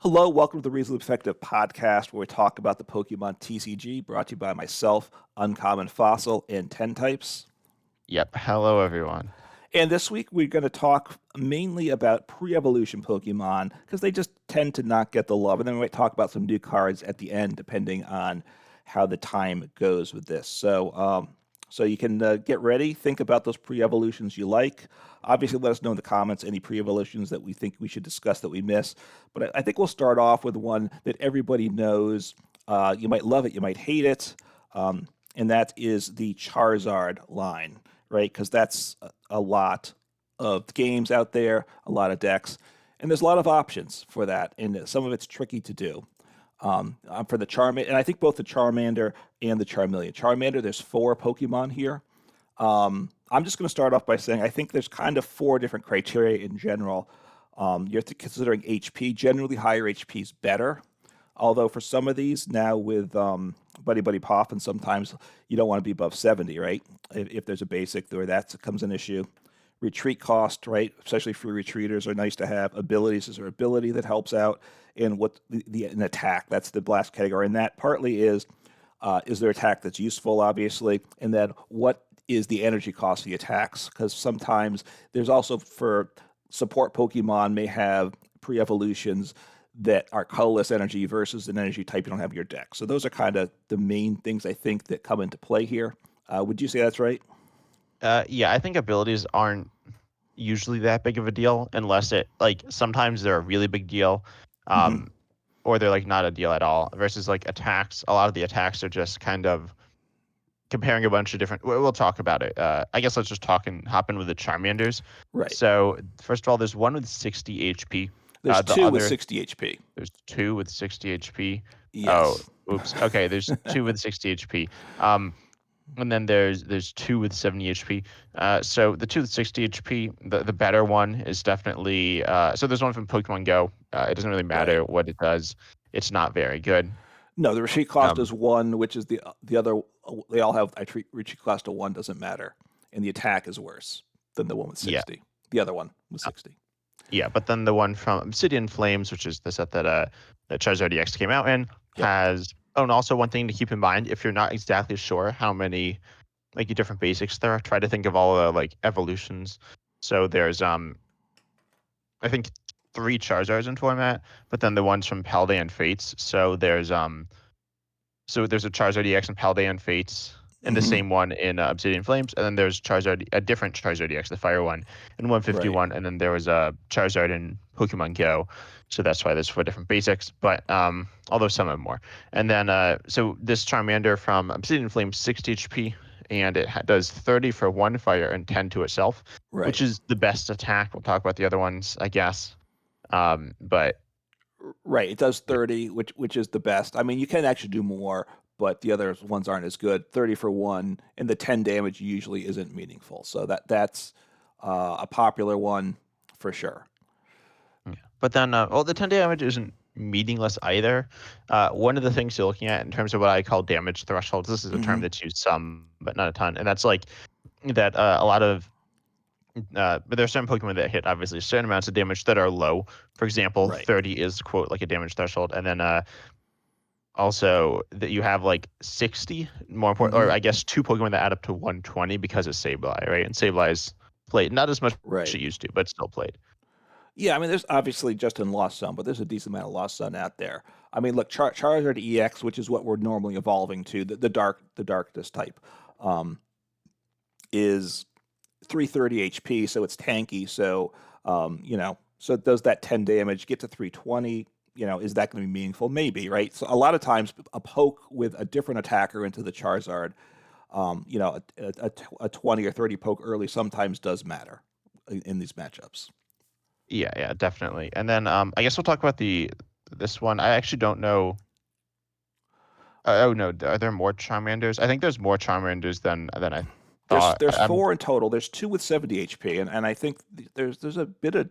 Hello, welcome to the Reasonably Effective podcast where we talk about the Pokemon TCG brought to you by myself, Uncommon Fossil, and 10 Types. Yep. Hello, everyone. And this week we're going to talk mainly about pre-evolution Pokemon because they just tend to not get the love. And then we might talk about some new cards at the end depending on how the time goes with this. So you can get ready, think about those pre-evolutions you like. Obviously, let us know in the comments any pre-evolutions that we think we should discuss that we miss. But I think we'll start off with one that everybody knows. You might love it, you might hate it, and that is the Charizard line, right? Because that's a lot of games out there, a lot of decks, and there's a lot of options for that, and some of it's tricky to do. For the Charmander, and I think both the Charmander and the Charmeleon. Charmander, there's 4 Pokemon here. I'm just going to start off by saying I think there's kind of 4 different criteria in general. You're considering HP. Generally, higher HP is better. Although for some of these now with Buddy Buddy Pop, and sometimes you don't want to be above 70, right? If there's a basic where that comes an issue. Retreat cost, right? Especially for retreaters, are nice to have. Abilities is there ability that helps out, and what an attack, that's the blast category, and that partly is there attack that's useful, obviously, and then what is the energy cost of the attacks? Because sometimes there's also for support Pokemon may have pre-evolutions that are colorless energy versus an energy type you don't have in your deck. So those are kind of the main things I think that come into play here. Would you say that's right? Yeah, I think abilities aren't usually that big of a deal unless sometimes they're a really big deal, Mm-hmm. um, or they're like not a deal at all. Versus like attacks, a lot of the attacks are just kind of comparing a bunch of different. We'll talk about it. I guess let's just talk and hop in with the Charmanders. Right. So first of all, there's one with 60 HP. There's The 2 with other 60 HP. there's two with 60 HP. Oh, Yes. oops. Okay, there's two with 60 HP. And then there's 2 with 70 HP. So the 2 with 60 HP, the better one is definitely. So there's one from Pokemon Go. It doesn't really Right. matter what it does. It's not very good. No, the retreat cost Um, is 1, which is the other. They all have I treat retreat cost of 1 doesn't matter, and the attack is worse than the one with yeah, 60. The other one was uh, 60. yeah. But then the one from Obsidian Flames, which is the set that Charizard EX came out in, Yep. has. Oh, and also one thing to keep in mind if you're not exactly sure how many like different basics there are, try to think of all the like evolutions. So there's I think 3 Charizards in format, but then the ones from Paldean Fates. So there's a Charizard EX and Paldean Fates, and the Hmm. same one in Obsidian Flames, and then there's a different Charizard EX, the Fire one, in Right. 151, and then there was a Charizard in Pokemon Go. So that's why there's 4 different basics, but although some have more. And then so this Charmander from Obsidian Flames, 60 HP, and it does 30 for 1 fire and 10 to itself, Right. which is the best attack. We'll talk about the other ones, I guess. But Right. It does yeah, 30, which is the best. I mean, you can actually do more, but the other ones aren't as good. 30 for 1, and the 10 damage usually isn't meaningful. So that's a popular one for sure. yeah. But then, the 10 damage isn't meaningless either. One of the things you're looking at in terms of what I call damage thresholds, this is a term Hmm. that's used some, but not a ton, and that's like that a lot of but there are certain Pokemon that hit obviously certain amounts of damage that are low. For example, Right. 30 is quote like a damage threshold, and then also that you have like 60 more important, or Hmm. I guess 2 Pokemon that add up to 120 because of Sableye, right? And Sableye is played not as much as Right. it used to, but still played. Yeah, I mean, there's obviously just in Lost Sun, but there's a decent amount of Lost Sun out there. I mean, look, Charizard EX, which is what we're normally evolving to, the darkness type, um, is 330 HP, so it's tanky. So, so it does that 10 damage, get to 320. Is that going to be meaningful? Maybe, right? So a lot of times, a poke with a different attacker into the Charizard, a 20 or 30 poke early sometimes does matter in these matchups. Yeah, yeah, definitely. And then I guess we'll talk about the this one. I actually don't know. Oh no, are there more Charmanders? I think there's more Charmanders than I There's thought. there's 4 in total. There's 2 with 70 HP, and I think there's a bit of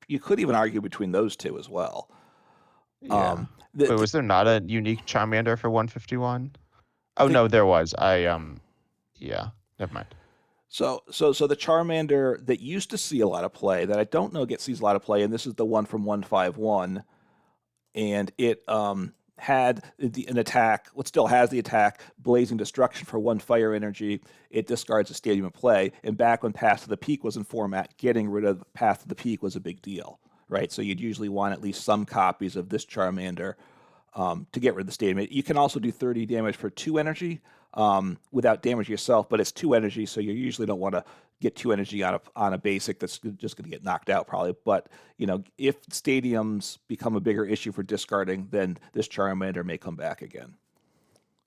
you could even argue between those 2 as well. Yeah. Um, the, Wait, the, was there not a unique Charmander for 151? I Oh think no, there was. Yeah, never mind. so the Charmander that used to see a lot of play that I don't know sees a lot of play, and this is the one from 151. and it had an attack, what still has the attack, Blazing Destruction for 1 fire energy. It discards a Stadium of Play. And back when Path to the Peak was in format, getting rid of Path to the Peak was a big deal, right? So you'd usually want at least some copies of this Charmander to get rid of the Stadium. You can also do 30 damage for 2 energy without damage yourself, but it's 2 energy, so you usually don't want to get 2 energy on a basic that's just going to get knocked out probably. But if stadiums become a bigger issue for discarding, then this Charmander may come back again.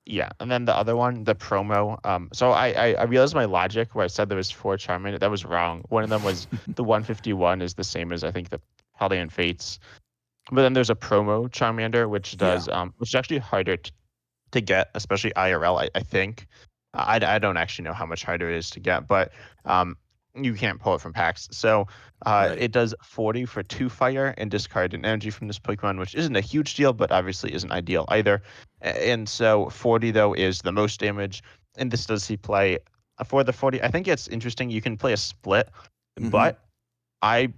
Yeah, and then the other one, the promo. So I realized my logic where I said there was 4 Charmander. That was wrong. One of them was the 151 is the same as I think the Paldean Fates. But then there's a promo Charmander, which Yeah. does which is actually harder to get, especially IRL. I think I don't actually know how much harder it is to get, but you can't pull it from packs. So Right. it does 40 for 2 fire and discard an energy from this Pokemon, which isn't a huge deal, but obviously isn't ideal either. And so 40 though is the most damage, and this does see play for the 40. I think it's interesting. You can play a split, Mm-hmm. but I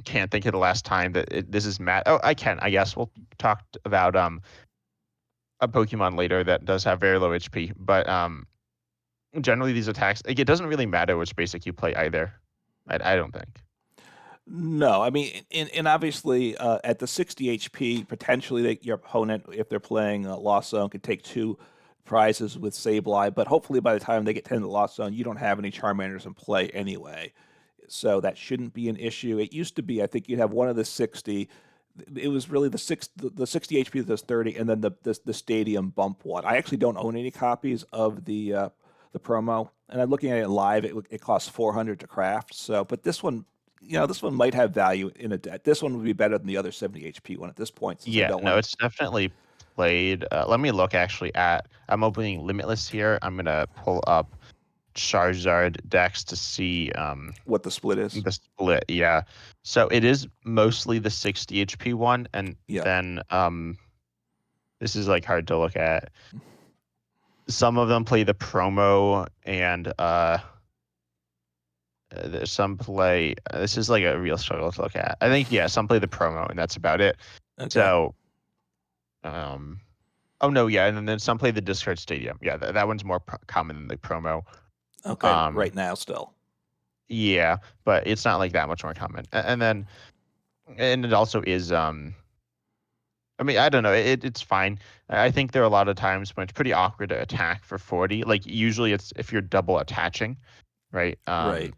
can't think of the last time that this is Matt. Oh, I can. I guess we'll talk about a Pokemon later that does have very low HP, but generally these attacks, like, it doesn't really matter which basic you play either. I don't think. No, I mean, and obviously at the 60 HP, potentially your opponent, if they're playing Lost Zone, could take 2 prizes with Sableye, but hopefully by the time they get 10 to Lost Zone, you don't have any Charmanders in play anyway. So that shouldn't be an issue. It used to be, I think you'd have one of the 60. It was really the 60 HP that does 30, and then the Stadium bump one. I actually don't own any copies of the promo, and I'm looking at it live. It costs 400 to craft. So, but this one might have value in a deck. This one would be better than the other 70 HP one at this point, since I Yeah, don't no, want it's definitely played. Let me look actually at. I'm opening Limitless here. I'm gonna pull up Charizard decks to see what the split is. the split. Yeah, so it is mostly the 60 HP one, and Yeah. then this is like hard to look at. Some of them play the promo, and there's some play. This is like a real struggle to look at. I think some play the promo, and that's about it. Okay. So, oh no, yeah, and then some play the discard stadium. Yeah, that one's more common than the promo. Okay. Um, Right now, still. yeah, but it's not like that much more common. And then, and it also is. I mean, I don't know. It's fine. I think there are a lot of times when it's pretty awkward to attack for 40. Like usually, it's if you're double attaching, right? Right.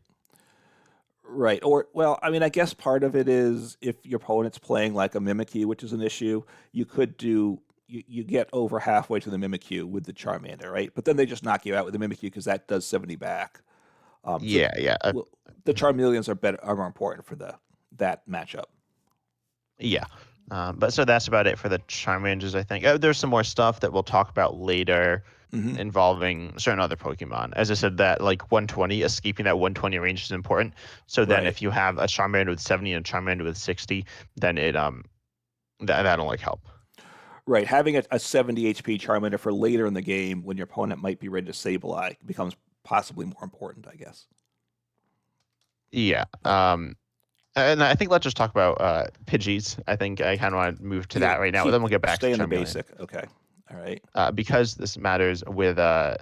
Right. Or, well, I mean, I guess part of it is if your opponent's playing like a Mimikyu, which is an issue, you could do. You get over halfway to the Mimikyu with the Charmander, right? But then they just knock you out with the Mimikyu because that does 70 back. So Yeah, yeah. well, the Charmeleons are more important for that matchup. Yeah. But so that's about it for the Charmanders, I think. There's some more stuff that we'll talk about later Hmm. involving certain other Pokemon. As I said, that like 120, escaping that 120 range is important. So then Right. if you have a Charmander with 70 and a Charmander with 60, then that'll like help. Right. Having a 70 HP Charmander for later in the game when your opponent might be ready to Sableye becomes possibly more important, I guess. Yeah. But And I think let's just talk about Pidgeys. I think I kind of want to move to yeah, that right now. Then we'll get back to stay in the Charmeleon. basic. Okay. All right. Because this matters with the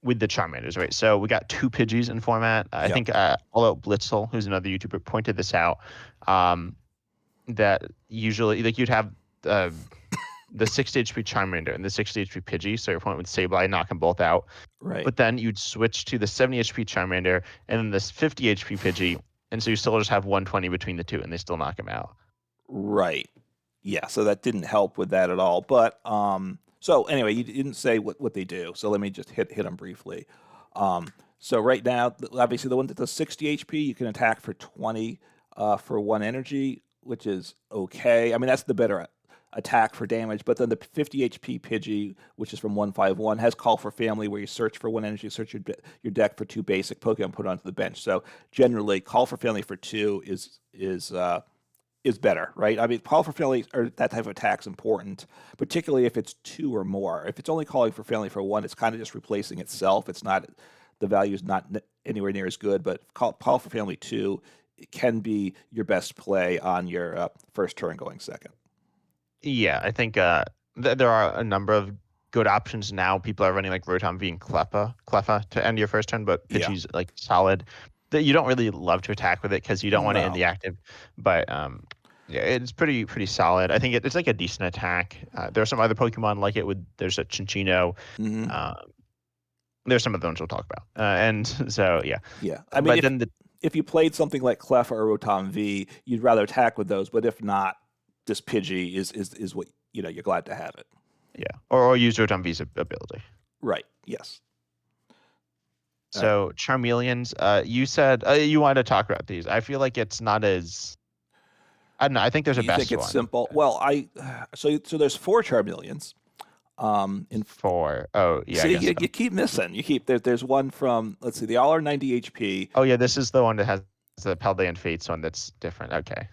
Charmanders, right? So we got 2 Pidgeys in format. I Yep. think All Out Blitzel, who's another YouTuber, pointed this out. That usually, like, you'd have the 60 HP Charmander and the 60 HP Pidgey, so your opponent would Sableye, knock them both out. Right. But then you'd switch to the 70 HP Charmander and then this 50 HP Pidgey, and so you still just have 120 between the two, and they still knock him out. Right. Yeah. So that didn't help with that at all. But so anyway, you didn't say what they do. So let me just hit them briefly. So right now, obviously the one that does 60 HP, you can attack for 20 for 1 energy, which is okay. I mean, that's the better attack for damage. But then the 50 HP Pidgey, which is from 151, has Call for Family, where you search for 1 energy, search your deck for 2 basic Pokemon, put onto the bench. So generally, Call for Family for 2 is better, right? I mean, Call for Family or that type of attack is important, particularly if it's 2 or more. If it's only calling for Family for 1, it's kind of just replacing itself. It's not, the value is not anywhere near as good, but call for Family 2 it can be your best play on your first turn going second. Yeah, I think there are a number of good options now. People are running like Rotom V and Cleffa to end your first turn, but Yeah. Pidgey's like solid. That you don't really love to attack with it because you don't want it in No. the active. But yeah, it's pretty solid. I think it's like a decent attack. There are some other Pokemon like it. There's a Chinchino. Hmm. Um, there's some of those we'll talk about. And so yeah, Yeah. I mean, but then if you played something like Clef or Rotom V, you'd rather attack with those. But if not, this Pidgey is what you're glad to have it. yeah, or use Rotom V's ability. Right. Yes. All right. So Charmeleons, you said you wanted to talk about these. I feel like it's not as I don't know. I think there's a You think best it's one simple? Well, so there's 4 Charmeleons. In for. Oh yeah, I See, guess you so. keep missing. You keep there's one from, let's see, they all are 90 HP. Oh yeah, this is the one that has the Paldean Fates one that's different. Okay.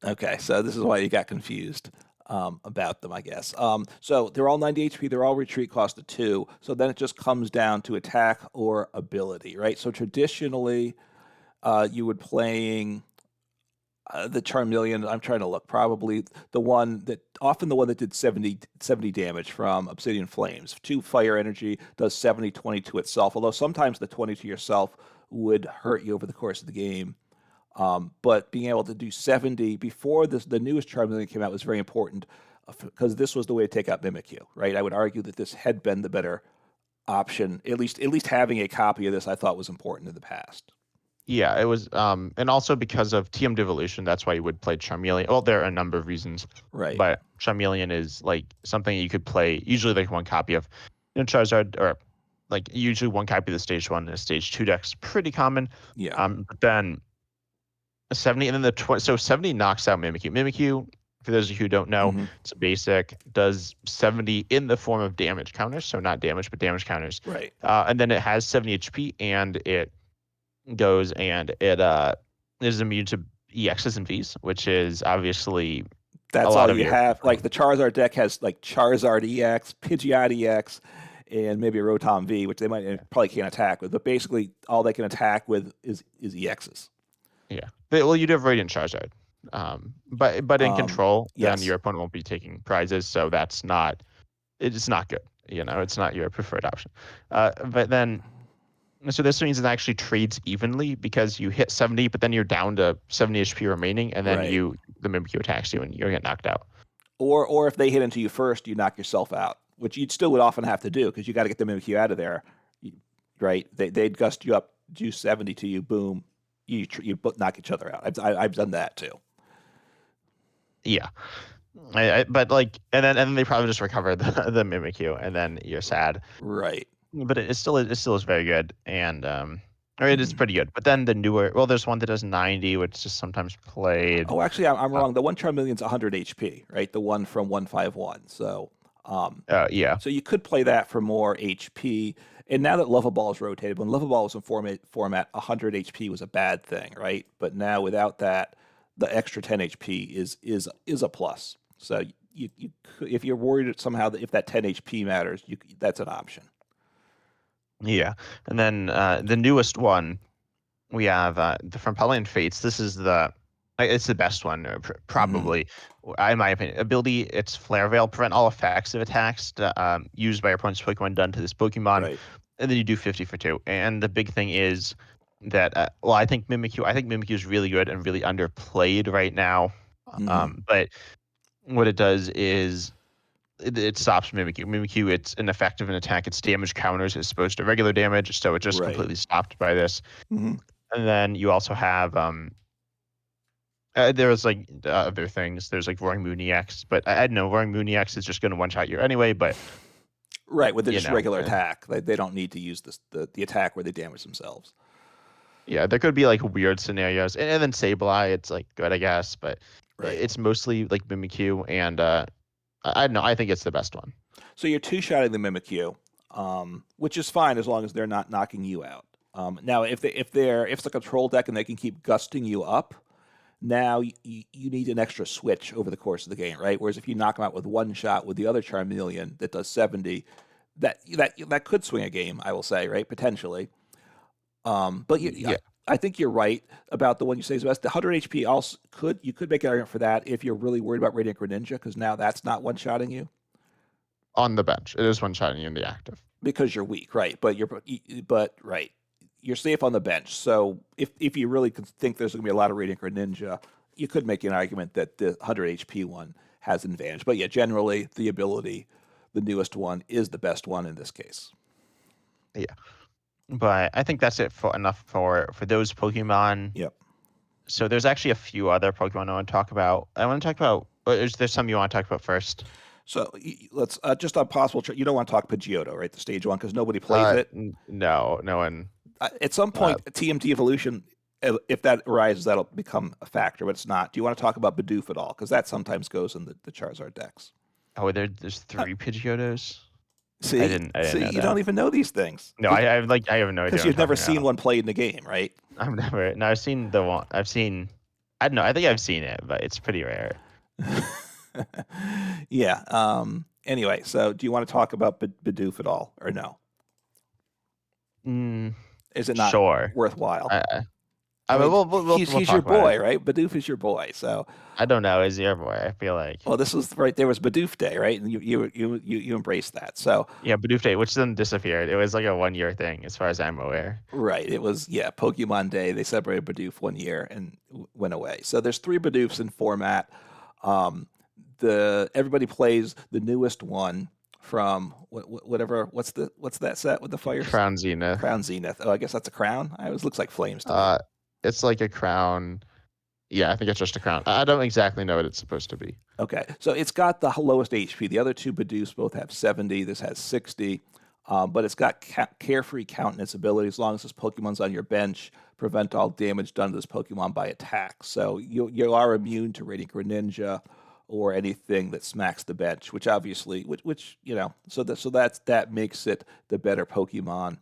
Okay, so this is why you got confused about them, I guess. So they're all 90 HP. They're all retreat cost of 2. So then it just comes down to attack or ability, right? So traditionally, you would playing the Charmeleon. I'm trying to look. Probably often the one that did 70 damage from Obsidian Flames. 2 fire energy does 70, 20 to itself. Although sometimes the 20 to yourself would hurt you over the course of the game. But being able to do 70 before the newest Charmeleon came out was very important because this was the way to take out Mimikyu, right? I would argue that this had been the better option. At least having a copy of this, I thought was important in the past. Yeah, it was. And also because of TM Devolution, that's why you would play Charmeleon. Well, there are a number of reasons, Right. but Charmeleon is like something you could play. Usually, like one copy of, Charizard, or like usually one copy of the stage 1 and a stage 2 deck's pretty common. Yeah. But then 70 and then so 70 knocks out Mimikyu. Mimikyu, for those of you who don't know, Hmm. it's a basic, does 70 in the form of damage counters, so not damage, but damage counters. Right. And then it has 70 HP, and it goes and it is immune to EXs and Vs, which is obviously a That's all lot of you your have. Like the Charizard deck has like Charizard EX, Pidgeot EX, and maybe a Rotom V, which they might probably can't attack with. But basically, all they can attack with is EXs. yeah. Well, you'd have Radiant Charizard. But in control, then Yes. your opponent won't be taking prizes, so it's not good. It's not your preferred option. But then so this means it actually trades evenly because you hit 70, but then you're down to 70 HP remaining, and then Right. the Mimikyu attacks you and you get knocked out. Or if they hit into you first, you knock yourself out, which you'd still would often have to do because you got to get the Mimikyu out of there, right? They'd gust you up, do 70 to you, boom, you knock each other out. I've done that too. Yeah. But like, and then they probably just recover the Mimikyu, and then you're sad. Right. But it still is very good, and or it is Mhm. pretty good. But then the newer, well, there's one that does 90, which is sometimes played. Oh, actually, I'm wrong. The one Charmeleon's 100 HP, right? The one from 151. Yeah, So you could play that for more HP. And now that Lava Ball is rotated, when Lava Ball was in format 100 HP was a bad thing, right? But now without that, the extra 10 HP is a plus. So if you're worried somehow that if that 10 HP matters, that's an option. yeah. And then the newest one we have from Paldean Fates. This is it's the best one, Hmm. probably, in my opinion. Ability, it's Flare Veil, prevent all effects of attacks used by your opponent's Pokemon done to this Pokemon, Right. and then you do 50 for 2. And the big thing is that, well, I think Mimikyu is really good and really underplayed right now. Hmm. But what it does is it stops Mimikyu. Mimikyu, it's ineffective in attack. Its damage counters as opposed to regular damage, so it just Right. completely stopped by this. Hmm. And then you also have there's like other things. There's like Roaring Moon EX, but I know Roaring Moon EX is just going to one shot you anyway. But Right. With you just know, regular attack, they don't need to use the attack where they damage themselves. yeah, there could be like weird scenarios, and then Sableye, it's like good, I guess, but Right. it's mostly like Mimikyu, and I don't know. I think it's the best one. So you're two-shotting the Mimikyu, which is fine as long as they're not knocking you out. Now, if it's a control deck and they can keep gusting you up, now you need an extra switch over the course of the game, right? Whereas if you knock them out with one shot with the other Charmeleon that does 70, that could swing a game, I will say, right? Potentially. But Yeah, I think you're right about the one you say is best. The 100 HP also you could make an argument for that if you're really worried about Radiant Greninja, because now that's not one shotting you On the bench, it is one shotting you in the active. because you're weak, right? But right, you're safe on the bench. So if you really think there's going to be a lot of Radiant Greninja, you could make an argument that the 100 HP one has an advantage. But yeah, generally the ability, the newest one, is the best one in this case. Yeah, but I think that's it for enough for those Pokemon. Yep. So there's actually a few other Pokemon I want to talk about. I want to talk about. Is there some you want to talk about first? So let's just on possible. You don't want to talk Pidgeotto, right? The stage one, because nobody plays it. No, no one. At some point, TMT evolution, if that arises, that'll become a factor, but it's not. Do you want to talk about Bidoof at all? Because that sometimes goes in the Charizard decks. Oh, there's 3 Pidgeottos. See, I didn't know you that. don't even know these things. No, I have no idea. Because you've never seen one played in the game, right? I've never. No, I've seen the one. I've seen. I don't know. I think I've seen it, but it's pretty rare. Yeah. Anyway, so do you want to talk about Bidoof at all, or no? Is it not worthwhile? He's your boy, right? Bidoof is your boy, so I don't know. Is your boy? I feel like. Well, this was right. There was Bidoof Day, right? And you embraced that. So yeah, Bidoof Day, which then disappeared. It was like a 1-year thing, as far as I'm aware. Right. It was Pokemon Day. They separated Bidoof 1 year and went away. So there's 3 Bidoofs in format. Everybody plays the newest one from whatever. What's that set with the fire? Crown Zenith. Crown Zenith. Oh, I guess that's a crown. It always looks like flames to me. It's like a crown. Yeah, I think it's just a crown. I don't exactly know what it's supposed to be. Okay, so it's got the lowest HP. The other 2 Bidoofs both have 70. This has 60. But it's got carefree count in its ability. As long as this Pokemon's on your bench, prevent all damage done to this Pokemon by attack. So you are immune to Radiant Greninja or anything that smacks the bench, which obviously, so that makes it the better Pokemon.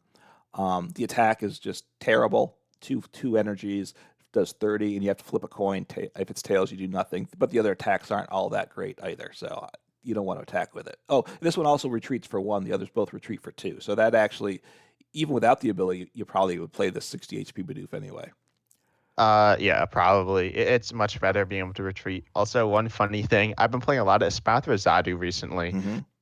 The attack is just terrible. Two energies, does 30, and you have to flip a coin. If it's tails, you do nothing. But the other attacks aren't all that great either, so you don't want to attack with it. Oh, this one also retreats for 1. The others both retreat for 2. So that actually, even without the ability, you probably would play the 60 HP Bidoof anyway. Yeah, probably. It's much better being able to retreat. Also, one funny thing, I've been playing a lot of Espathra recently,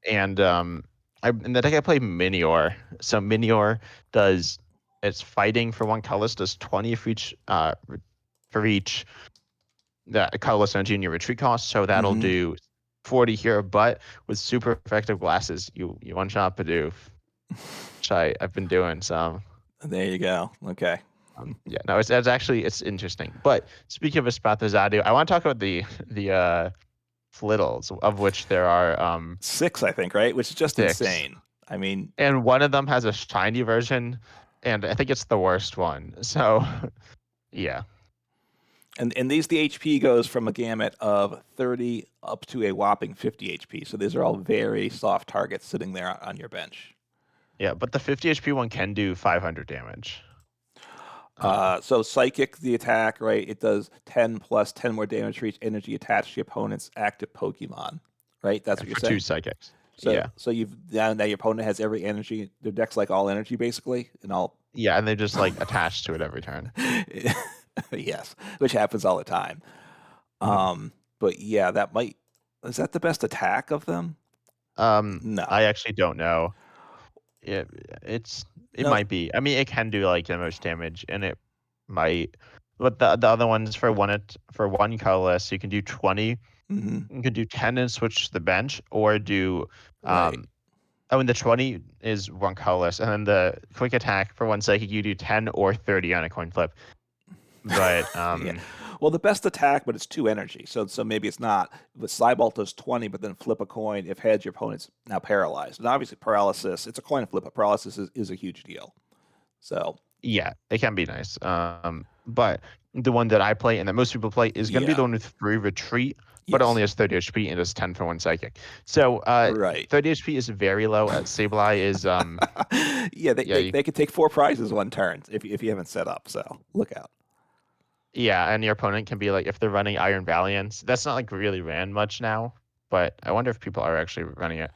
and in the deck I play Minior. So Minior does its fighting for 1 colorless, does 20 for each that colorless energy in your retreat cost. So that'll do 40 here, but with super effective glasses, you one shot Bidoof, which I've been doing some. There you go. Okay. Yeah, no, it's interesting. But speaking of Espathra, I want to talk about the Flittles, of which there are 6, I think, right? Which is just 6. insane. I mean, and one of them has a shiny version, and I think it's the worst one. So, yeah. And the HP goes from a gamut of 30 up to a whopping 50 HP. So these are all very soft targets sitting there on your bench. Yeah, but the 50 HP one can do 500 damage. So Psychic, the attack, right? It does 10 plus 10 more damage for each energy attached to your opponent's active Pokemon, right? That's what you're saying. 2 Psychics. So, yeah. So now your opponent has every energy. Their deck's like all energy, basically, and all. Yeah, and they just like attached to it every turn. Yes, which happens all the time. But yeah, is that the best attack of them? No, I actually don't know. It might be. I mean, it can do like the most damage, and it might. But the other ones for 1 colorless, you can do 20. You can do 10 and switch to the bench, or do and the 20 is 1 colorless, and then the quick attack for 1 psychic, you do 10 or 30 on a coin flip. But yeah. Well, the best attack, but it's 2 energy, so maybe it's not. But Cybolt does 20, but then flip a coin. If heads, your opponent's now paralyzed, and obviously paralysis. It's a coin flip, but paralysis is a huge deal. So yeah, it can be nice. But the one that I play and that most people play is going to be the one with 3 retreat, but only has 30 HP and does 10 for 1 psychic. So 30 HP is very low. Sableye is they could take 4 prizes 1 turn if you haven't set up. So look out. Yeah, and your opponent can be like, if they're running Iron Valiance, that's not like really ran much now, but I wonder if people are actually running it.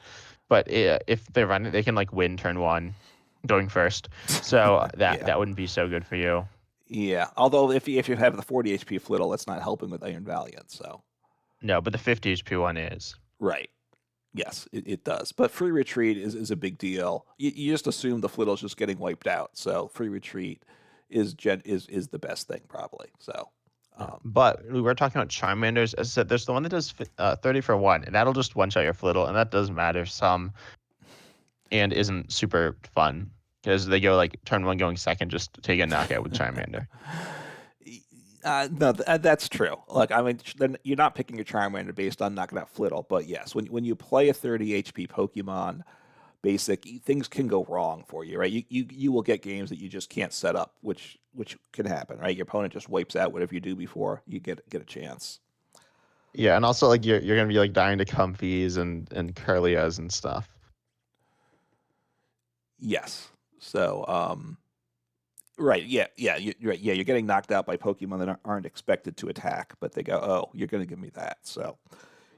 But if they run it, they can like win turn 1 going first. So that wouldn't be so good for you. Yeah. Although if you have the 40 HP Flittle, that's not helping with Iron Valiant. So No, but the 50 HP one is. right. Yes, it does. But free retreat is a big deal. You just assume the Flittle's just getting wiped out. So free retreat is the best thing probably. So Yeah. um, But we were talking about Charmanders. As I said, there's the one that does 30 for 1, and that'll just one-shot your Flittle, and that does matter some and isn't super fun because they go like turn 1 going second just to take a knockout with Charmander. No, that's true. Look, I mean, then you're not picking your Charmander based on knocking out Flittle, but yes, when you play a 30 HP Pokemon, basic things can go wrong for you, right? You will get games that you just can't set up, which can happen, right? Your opponent just wipes out whatever you do before you get a chance. Yeah, and also like you're gonna be like dying to Comfies and Curlias and stuff. Yes. So, right, you're right. Yeah, you're getting knocked out by Pokemon that aren't expected to attack, but they go, "Oh, you're going to give me that." So,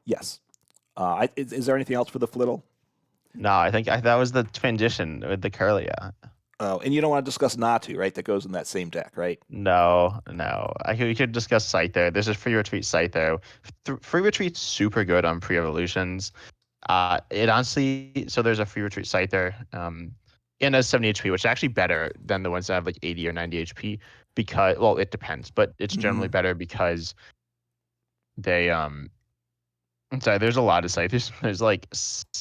yes. Is there anything else for the Flittle? No, I think that was the transition with the Curlia. Oh, and you don't want to discuss Natu, right? That goes in that same deck, right? No, no. We could discuss Scyther. This is free retreat Scyther. Free retreat's super good on pre-evolutions. It honestly, so there's a free retreat Scyther, and has 70 HP, which is actually better than the ones that have like 80 or 90 HP because, well, it depends, but it's generally Hmm. better because they, I'm sorry, there's a lot of Scythers. There's like 6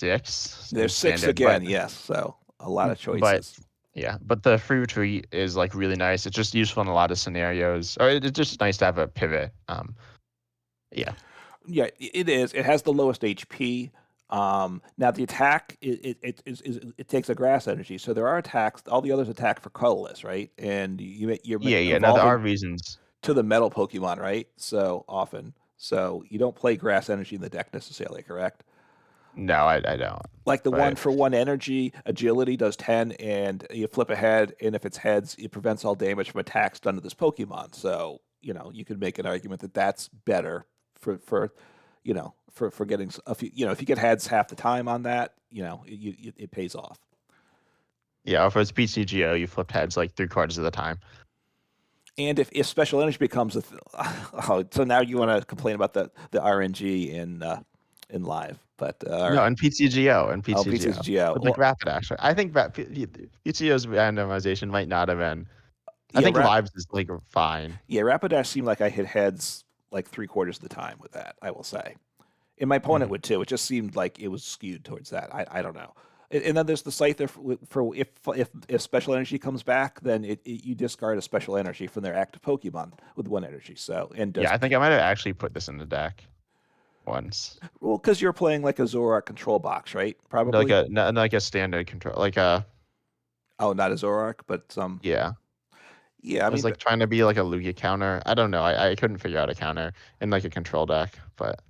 in There's six standard, but again, yes. So a lot of but choices. yeah, but the free retreat is like really nice. It's just useful in a lot of scenarios, or it's just nice to have a pivot. Yeah, Yeah, it is. It has the lowest HP. Now the attack it takes a grass energy, so there are attacks. All the others attack for colorless, right? And you're yeah. Now there are evolving reasons. to the metal Pokemon, right? So often, so you don't play grass energy in the deck necessarily, correct? No, I don't. Like the one But for one energy, agility does 10, and you flip ahead, and if it's heads, it prevents all damage from attacks done to this Pokemon. So, you could make an argument that that's better for getting a few, if you get heads half the time on that, it pays off. yeah, if it's PCGO, you flip heads like 3/4 of the time. And if special energy becomes oh, so now you want to complain about the RNG in live, but all No, right. and PCGO and Oh, PCGO PCGO. with like Well, rapid action. I think PCGO's randomization might not have been. I yeah, think lives is like fine. yeah, Rapidash seemed like I hit heads like 3/4 of the time with that, I will say. And my opponent Mhm. would too. It just seemed like it was skewed towards that. I don't know. And then there's the Scyther for if special energy comes back, then you discard a special energy from their active Pokemon with one energy. So and Yeah, does I think I might have actually put this in the deck once. well because you're playing like a Zoroark control box, right? Like Probably. a not like a standard control, like a Oh, not a Zoroark, but some. yeah. Yeah, I I was mean, like trying to be like a Lugia counter. I don't know. I couldn't figure out a counter in like a control deck, but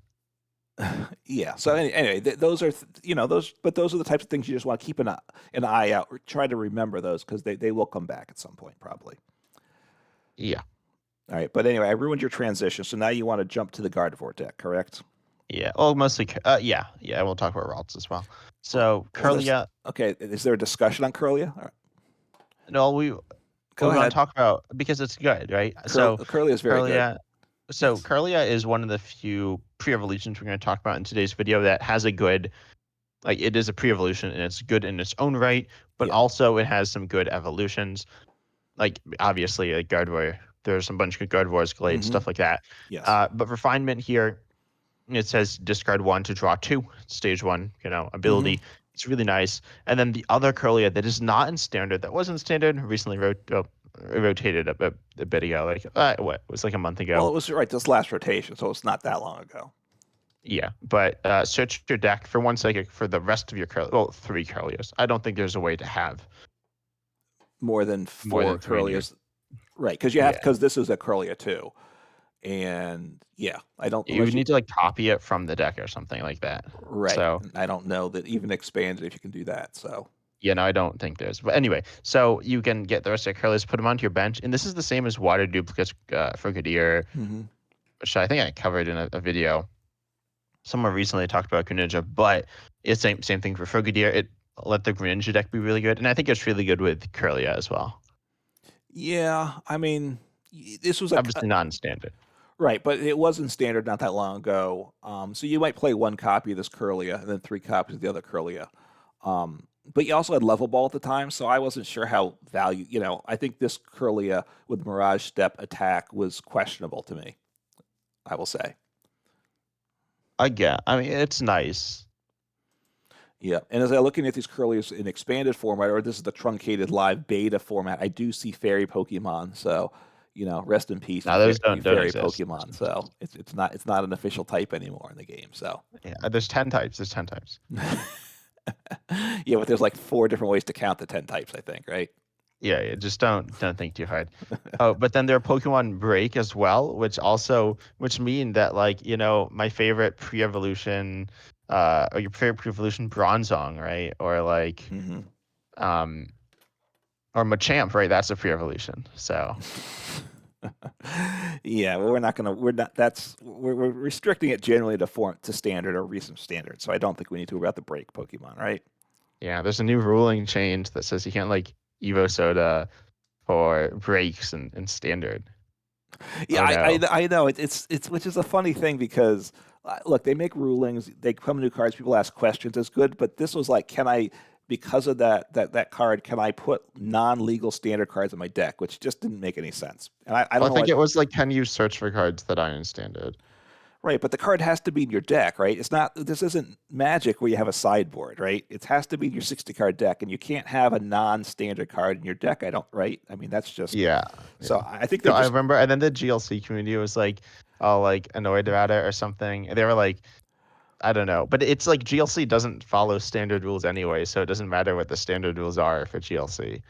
yeah. So anyway, those are those are the types of things you just want to keep an eye out or try to remember those because they will come back at some point probably. yeah, All right, but anyway, I ruined your transition, so now you want to jump to the Gardevoir deck, correct? yeah. Well, mostly yeah, yeah. We'll talk about routes as well. So Well, there's Curlia, okay. Is there a discussion on Curlia? All right, no, go we want to ahead. talk about because it's good, right? So Curlia is very good. Curlia, so Yes. Curlia is one of the few pre-evolutions we're going to talk about in today's video that has a good, like it is a pre-evolution and it's good in its own right, but Yeah. also it has some good evolutions. Like obviously, like Gardevoir, there's a bunch of good Gardevoirs, Glades, Mm-hmm. stuff like that. Yes. But refinement here, it says discard 1 to draw 2, stage 1, Mm-hmm. ability. It's really nice. And then the other Curlia that is not in standard, that was in standard, recently rotated a bit ago, like what it was like a month Well, ago. it was right this last rotation, so it's not that long ago. Yeah, but search your deck for 1 psychic for the rest of your Curlia. Well, 3 Curlias. I don't think there's a way to have More than more four than 3 in your. Curlias, right? Because you have Yeah, because this is a Curlia too, and yeah, I don't you unless would you need to like copy it from the deck or something like that. right. So I don't know that even expanded if you can do that. So yeah, no, I don't think there's. But anyway, so you can get the rest of your Curlias, put them onto your bench, and this is the same as water duplicates for Kadir, mm-hmm. which I think I covered in a video somewhere recently. I talked about Greninja, but it's same thing for Frogadier. It let the Greninja deck be really good, and I think it's really good with Curlia as well. Yeah, I mean. This was Obviously not in standard. right, but it was in standard not that long ago. So you might play one copy of this Curlia and then three copies of the other Curlia. But you also had level ball at the time, so I wasn't sure how value. I think this Curlia with Mirage Step attack was questionable to me. I will say. I mean, it's nice. Yeah, and as I'm looking at these Curlies in expanded format, or this is the truncated live beta format, I do see fairy Pokemon. So, rest in peace, No, you don't fairy exist. Pokemon. So it's not an official type anymore in the game. So Yeah, there's 10 types. There's 10 types. yeah, but there's like four different ways to count the 10 types. I think, right? Yeah. Just don't think too hard. Oh, but then there are Pokemon Break as well, which mean that like my favorite pre-evolution, or your favorite pre-evolution Bronzong, right? Or like Mm-hmm. um or Machamp, right? That's a pre-evolution. So Yeah, well, we're not. We're restricting it generally to standard or recent standard. So I don't think we need to worry about the break Pokemon, right? yeah, there's a new ruling change that says you can't like Evo Soda for breaks and standard. Yeah, Oh no. I know it's which is a funny thing because look, they make rulings, they come new cards, people ask questions, it's good, but this was like, can I, because of that card, can I put non-legal standard cards in my deck, which just didn't make any sense, and I don't I know think what. it was like, can you search for cards that aren't in standard? Right, but the card has to be in your deck, right? It's not. This isn't Magic where you have a sideboard, right? It has to be in your 60 card deck, and you can't have a non-standard card in your deck. I don't. Right? I mean, that's just. Yeah, So yeah. I think So they're I just remember, and then the GLC community was like all like annoyed about it or something. They were like, I don't know, but it's like GLC doesn't follow standard rules anyway, so it doesn't matter what the standard rules are for GLC.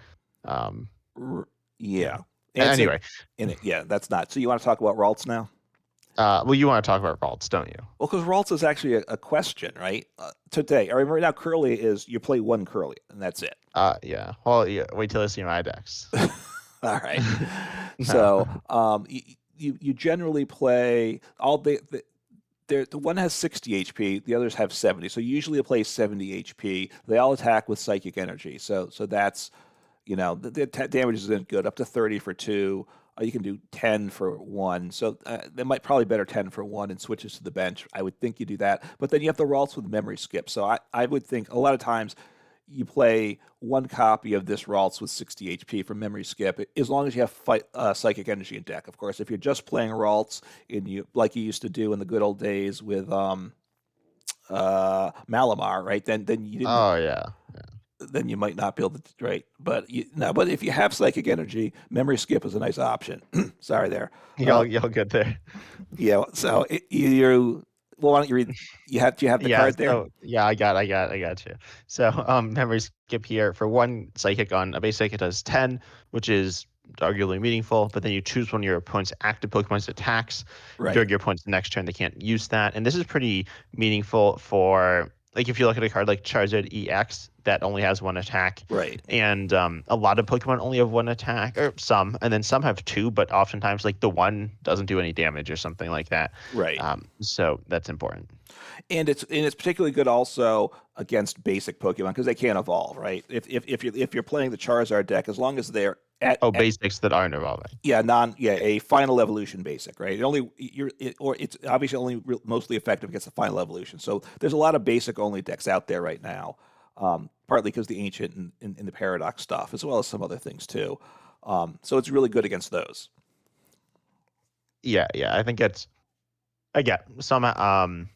Um, yeah. yeah. And so Anyway, in it, yeah, that's not. So you want to talk about Ralts now? well, you want to talk about faults, don't you? Well, because Ralts is actually a question, right? Today, I remember right now Curly is you play one Curly and that's it. Yeah. Well, yeah, wait till I see my decks. All right. No. So you generally play all the one has 60 HP, the others have 70. So you usually play 70 HP. They all attack with psychic energy. So that's the damage isn't good. Up to 30 for two. You can do 10 for one. So they might probably better 10 for one and switches to the bench. I would think you do that. But then you have the Ralts with memory skip. So I would think a lot of times you play one copy of this Ralts with 60 HP for memory skip, as long as you have psychic energy in deck. Of course, if you're just playing Ralts like you used to do in the good old days with Malamar, right? Then you didn't. Oh yeah. Then you might not be able to, right? But no, but if you have psychic energy, memory skip is a nice option. Sorry there. Y'all good there. Yeah. So well, why don't you read? Do you have the Yeah, card there? so yeah, I got you. So memory skip here for one psychic on a basic, it does 10, which is arguably meaningful, but then you choose one of your opponent's active Pokemon's attacks. Right. During your opponent's next turn, they can't use that. And this is pretty meaningful for like if you look at a card like Charizard EX that only has one attack. Right. And a lot of Pokemon only have one attack, or some, and then some have two, but oftentimes like the one doesn't do any damage or something like that. Right. So that's important. And it's particularly good also against basic Pokemon because they can't evolve, right? If you're playing the Charizard deck, as long as they're Oh, basics that aren't evolving. a final evolution basic, right? It's obviously only mostly effective against the final evolution. So there's a lot of basic only decks out there right now, partly because the ancient and the paradox stuff, as well as some other things too. So it's really good against those. Yeah, I think it's again some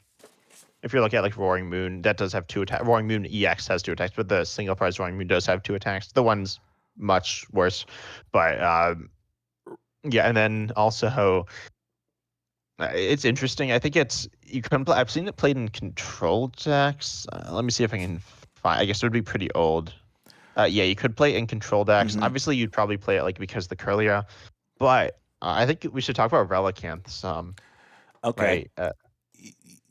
if you're looking at like Roaring Moon, that does have two attacks. Roaring Moon EX has two attacks, but the single prize Roaring Moon does have two attacks. The one's much worse, but yeah, and then also it's interesting. I think it's you can play. I've seen it played in control decks. Let me see if I can find. I guess it would be pretty old. Yeah, you could play it in control decks. Hmm. Obviously, you'd probably play it like because the Curlia, but I think we should talk about Relicanth some, Okay. right?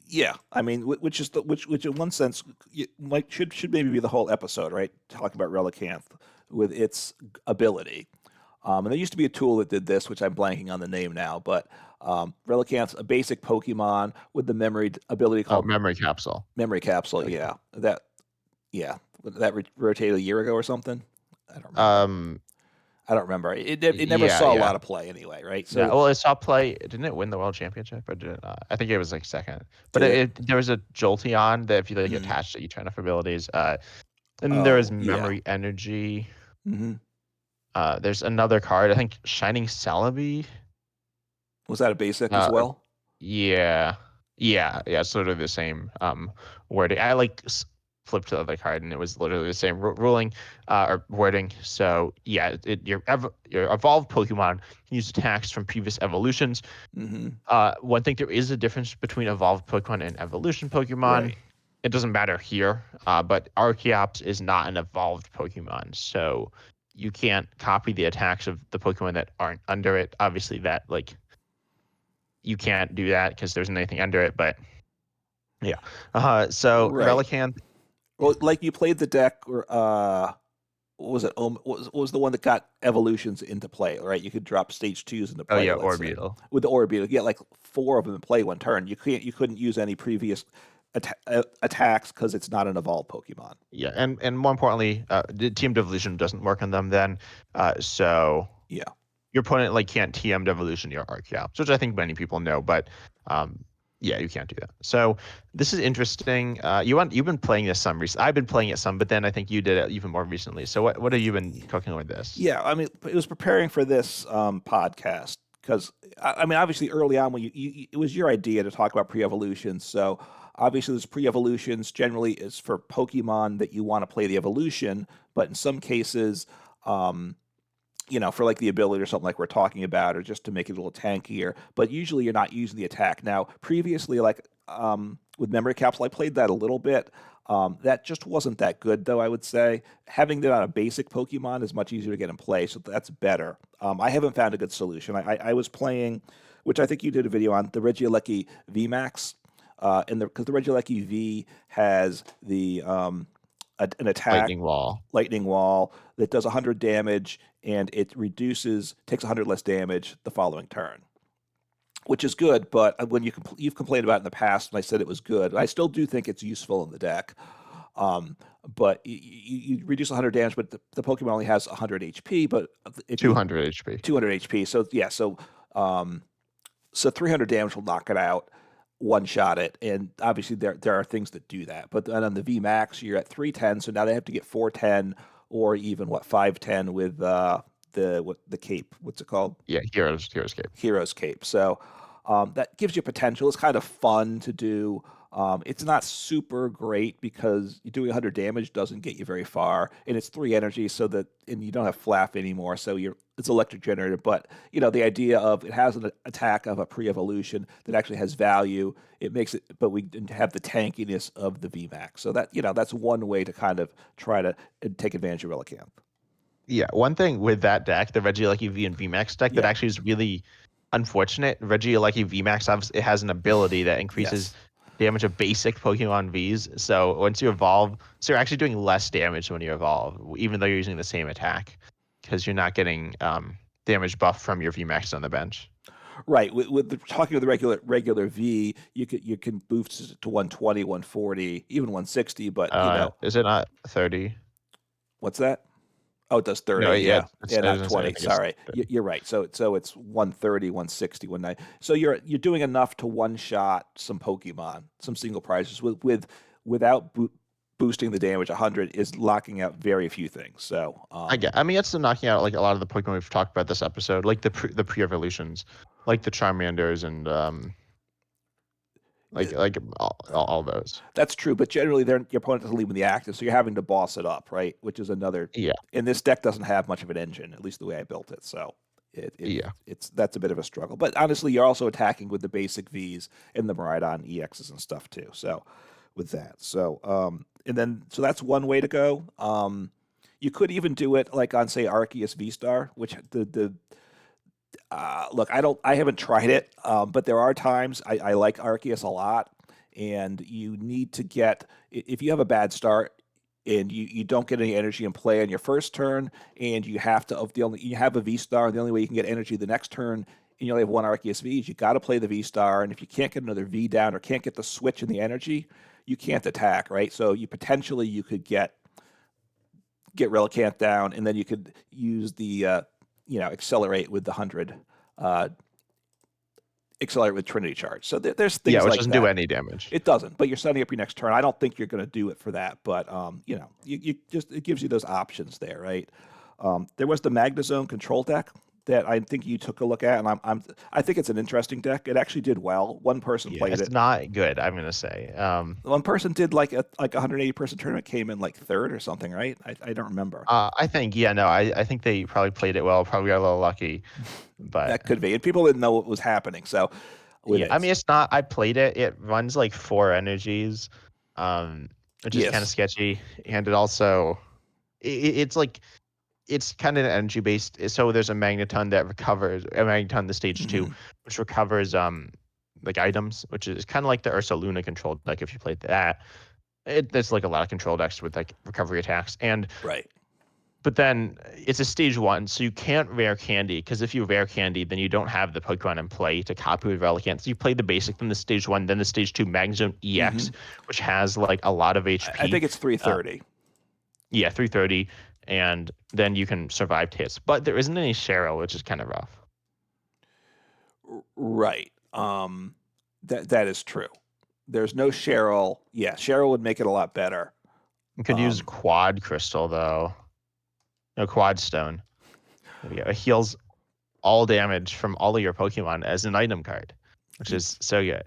Yeah, I mean, which in one sense should maybe be the whole episode, right? Talking about Relicanth with its ability. And there used to be a tool that did this, which I'm blanking on the name now, but Relicanth's a basic Pokemon with the memory ability Oh, called memory capsule. Memory Capsule. Okay. Yeah, that rotated a year ago or something. I don't remember. Um, I don't remember. It never Yeah, saw a yeah. lot of play anyway, right? Yeah, So well, it saw play. Didn't it win the world championship, or did it not? I think it was like second. But did it? there was a Jolteon that if you like Mhm. attached it, you turn off abilities. And there was Oh, yeah. Memory Energy. Hmm. There's another card. I think Shining Celebi. Was that a basic as Uh, well? yeah, yeah. Sort of the same wording. I flipped to the other card, and it was literally the same ruling or wording. So yeah, your evolved Pokemon can use attacks from previous evolutions. Hmm. One thing, there is a difference between evolved Pokemon and evolution Pokemon. Right. It doesn't matter here, but Archeops is not an evolved Pokemon, so you can't copy the attacks of the Pokemon that aren't under it. Obviously, that like you can't do that because there's anything under it. But yeah, so Right. Relicanth. Well, like you played the deck, or what was it? What was the one that got evolutions into play? Right, you could drop stage twos into Oh play. yeah, Let's say Orbeetle. with the Orbeetle, you get like four of them in play one turn. You couldn't use any previous attacks because it's not an evolved Pokemon. Yeah, and more importantly, the team devolution doesn't work on them then. So Yeah. your opponent like can't TM devolution your Archeops, which I think many people know, but um, yeah, you can't do that. So this is interesting. You've been playing this some recently. I've been playing it some, but then I think you did it even more recently. So what have you been cooking with this? Yeah, I mean, it was preparing for this podcast because I mean, obviously, early on when it was your idea to talk about pre-evolutions. So obviously, there's pre-evolutions generally is for Pokemon that you want to play the evolution, but in some cases, um, for like the ability or something like we're talking about, or just to make it a little tankier. But usually, you're not using the attack. Now, previously, like with Memory Capsule, I played that a little bit. That just wasn't that good, though, I would say. Having that on a basic Pokemon is much easier to get in play, so that's better. I haven't found a good solution. I was playing, which I think you did a video on, the Regieleki VMAX. Because the Regieleki V has an attack Lightning Wall. lightning wall that does 100 damage and it takes 100 less damage the following turn, which is good. But when you've complained about it in the past, and I said it was good, I still do think it's useful in the deck. Um, but you reduce 100 damage, but the Pokemon only has 100 HP. But if you 200 HP. 200 HP, so yeah, um, so 300 damage will knock it out, one shot it, and obviously there are things that do that. But then on the V Max, you're at 310, so now they have to get 410 or even 510 with the cape. What's it called? Yeah, Heroes Cape. Hero's Cape. So that gives you potential. It's kind of fun to do. It's not super great because doing 100 damage doesn't get you very far, and it's 3 energy, and you don't have flap anymore, so it's electric generator. But the idea of it has an attack of a pre-evolution that actually has value. It makes it, but we didn't have the tankiness of the VMAX. So that's one way to kind of try to take advantage of Relicanth. Yeah, one thing with that deck, the Regieleki V and VMAX deck, that Yeah. actually is really unfortunate. Regieleki VMAX, obviously, it has an ability that increases Yes. damage of basic Pokemon Vs. So once you evolve, so you're actually doing less damage when you evolve, even though you're using the same attack, because you're not getting damage buff from your VMAX on the bench. Right. Talking with the regular V, you can boost it to 120, 140, even 160. But Is it not 30? what's that? Oh, it does No, 30. yeah, Yeah, it's, yeah, I was not gonna say, I 20. think it's Sorry, 30. you're right. So it's 130, 160, 190. So you're doing enough to one shot some Pokemon, some single prizes without boosting the damage. 100 is locking out very few things. So I mean, it's still knocking out like a lot of the Pokemon we've talked about this episode, like the pre-evolutions, like the Charmanders and like all those. that's true, but generally, your opponent doesn't leave in the active, so you're having to boss it up, right? Which is another. Yeah, And this deck doesn't have much of an engine, at least the way I built it. So yeah, that's a bit of a struggle. But honestly, you're also attacking with the basic Vs and the Maridon EXs and stuff too. So with that, so that's one way to go. You could even do it like on say Arceus V Star, which the look, I haven't tried it, but there are times I like Arceus a lot, and you need to get if you have a bad start and you don't get any energy in play on your first turn, and you have to of the only you have a V Star, and the only way you can get energy the next turn, and you only have one Arceus V's, you got to play the V Star, and if you can't get another V down or can't get the switch in the energy, you can't attack, right? So you could get Relicanth down, and then you could use accelerate with the 100, accelerate with Trinity Charge. So there's Yeah, things which like doesn't do that. any damage. It doesn't, but you're setting up your next turn. I don't think you're going to do it for that, but you just it gives you those options there, right? There was the Magnezone control deck that I think you took a look at, and I think it's an interesting deck. It actually did well. One person Yeah, played it's it. not good, I'm gonna say. One person did like a 180 person tournament, came in like third or something, right? I don't remember. I think, yeah, no, I think they probably played it well, probably got a little lucky, but That could be, and people didn't know what was happening. So with yeah, I it, mean, it's not. I played it. It runs like 4 energies, um, which is kind of yes. sketchy, and it also it's like it's kind of energy based. So there's a magneton that recovers a magneton the stage two, Hmm. which recovers like items, which is kind of like the Ursa Luna control deck if you played that. There's like a lot of control decks with like recovery attacks, and Right. but then it's a stage one, so you can't rare candy because if you rare candy, then you don't have the Pokemon in play to copy with Relicanth. So you play the basic, then the stage one, then the stage two Magnezone Hmm. EX, which has like a lot of I HP. think it's Uh, 330. yeah, 330, and then you can survive hits. But there isn't any Cheryl, which is kind of rough. Right. That is true. There's no Cheryl. Yeah, Cheryl would make it a lot better. You could use Um, Quad Crystal though. No, Quad Stone. There we go. It heals all damage from all of your Pokemon as an item card, which you, is so good.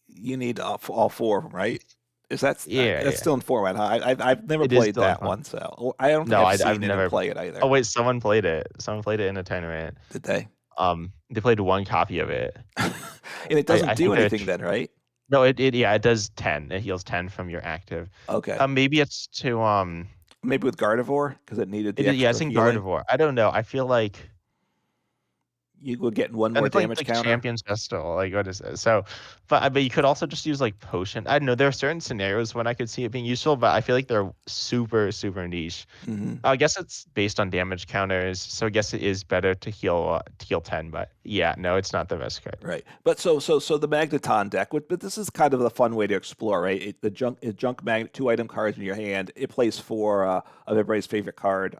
you need all four of them, right? Is Yeah, that's yeah. still in format? Huh? I've never It is played still in that fun. one, so I don't think No, I've I've seen anyone never. play it Oh either. wait, someone played it. Someone played it in a tournament. Did they? They played one copy of it. And it I doesn't do think they're anything then, right? no, it yeah, it does 10. It heals 10 from your active. Okay. Maybe it's to Maybe with Gardevoir because it needed the yeah, extra it's in healing. Gardevoir. I don't know. I feel like You were getting one and more it's like damage like counter. Champions Festival. Like what is it? So, but you could also just use like potion. I don't know. There are certain scenarios when I could see it being useful, but I feel like they're super niche. Hmm. I guess it's based on damage counters, so I guess it is better to heal 10. But yeah, no, it's not the best card. Right. But so the Magneton deck, but this is kind of a fun way to explore, right? Junk magnet, 2 item cards in your hand. It plays for of everybody's favorite card,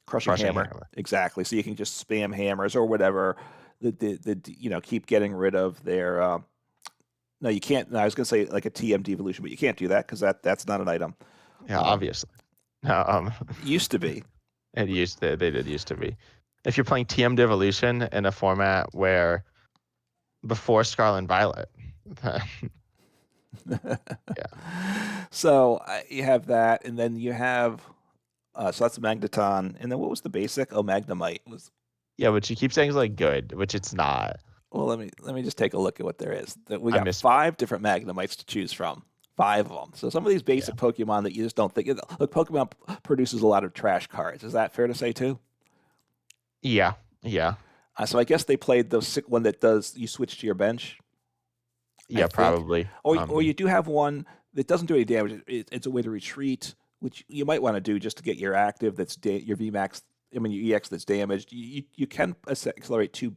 Crushing Crushing Hammer. Hammer. Exactly. So you can just spam hammers or whatever. Keep getting rid of their. No, you can't. No, I was going to say like a TM devolution, but you can't do that because that's not an item. Yeah, Um, obviously. No, Used to be. they did used to be. If you're playing TM Devolution in a format where before Scarlet and Violet, yeah, So you have that, and then you have. So that's Magneton, and then what was the basic? Oh, Magnemite was. yeah, but you keep saying it's like good, which it's not. Well, let me just take a look at what there is. We I got miss 5 different Magnemites to choose from. 5 of them. So some of these yeah, basic Pokemon that you just don't think. Look, Pokemon produces a lot of trash cards. Is that fair to say too? yeah, yeah, So I guess they played the sick one that does you switch to your bench. I yeah, think, probably. or you do have one that doesn't do any damage. It's a way to retreat, which you might want to do just to get your active. Your VMAX. I mean your EX that's damaged. You can accelerate 2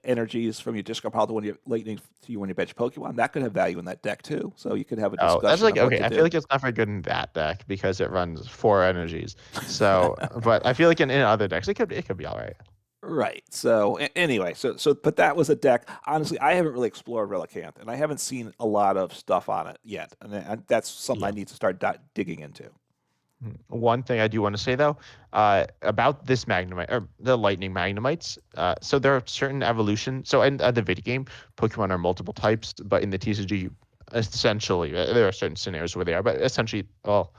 energies from your discard pile to one of your lightning to you when you bench Pokemon. That could have value in that deck too. So you could have a Oh, that's discussion like of what okay. to I feel do. like it's not very good in that deck because it runs 4 energies. So, but I feel like in other decks it could be all right. Right. So anyway, but that was a deck. Honestly, I haven't really explored Relicanth, and I haven't seen a lot of stuff on it yet, and that's something I Yeah. need to start digging into. One thing I do want to say though, about this Magnemite or the Lightning Magnemites, so there are certain evolution. So in the video game, Pokemon are multiple types, but in the TCG, essentially there are certain scenarios where they are, but essentially, well,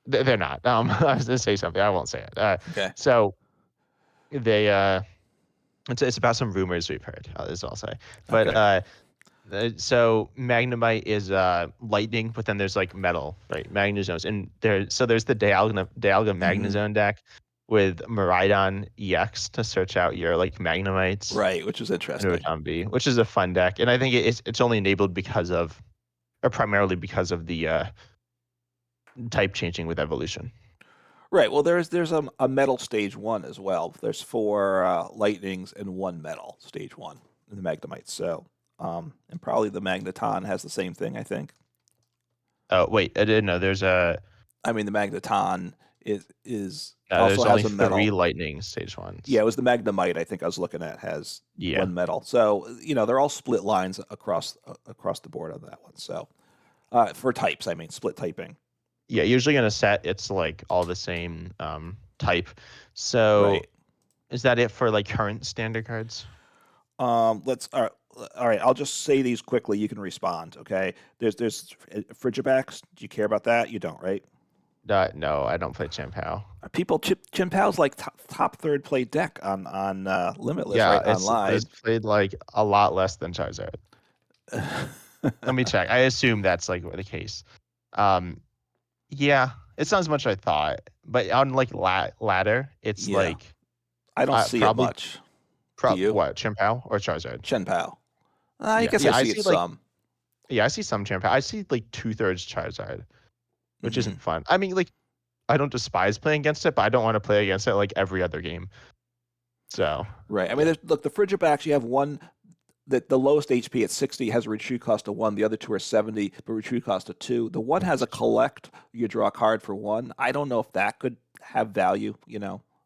they're not. I was gonna say something, I won't say it. Okay. So they, it's about some rumors we've heard. Is all I'll say. But Okay. so Magnemite is lightning, but then there's like metal, right? Magnezones, and there's the Dialga Hmm. Magnezone deck with Miraidon EX to search out your like Magnemites Right, which is and interesting. Rotombi, which is a fun deck, and I think it's only enabled because of or primarily because of the type changing with evolution. Right. Well, there's a metal stage one as well. There's 4 lightnings and 1 metal stage one in the Magnemite. So, and probably the Magneton has the same thing. I think. Oh wait, I didn't know. There's a I mean, the Magneton is also There's only has a 3 metal. lightning stage Yeah, ones. it was the Magnemite I think I was looking at has Yeah. one metal. So they're all split lines across the board on that one. So for types, I mean split typing. Yeah, usually in a set it's like all the same type. So Right. is that it for like current standard cards? Let's all right. I'll just say these quickly. You can respond. Okay. There's Frigibacks. Do you care about that? You don't, right? No, I don't play Champao. People Chimpow's like top third play deck on Limitless Yeah, right it's online. played like a lot less than Charizard. Let me check. I assume that's like the case. Um, yeah, it's not as much as I thought, but on like ladder, it's Yeah, like I don't see it probably much. Do you? what Champao or Charizard? Chen Pao. I Yeah, guess I yeah, I see it see like some. yeah, I see some Champao. I see like 2/3 Charizard, which Hmm. isn't fun. I mean, like I don't despise playing against it, but I don't want to play against it like every other game. So Right. I mean, yeah, look, the Frigibacks, you have one that the lowest HP at 60 has a retreat cost of 1. The other two are 70, but retreat cost of 2. The one has a collect. You draw a card for 1. I don't know if that could have value,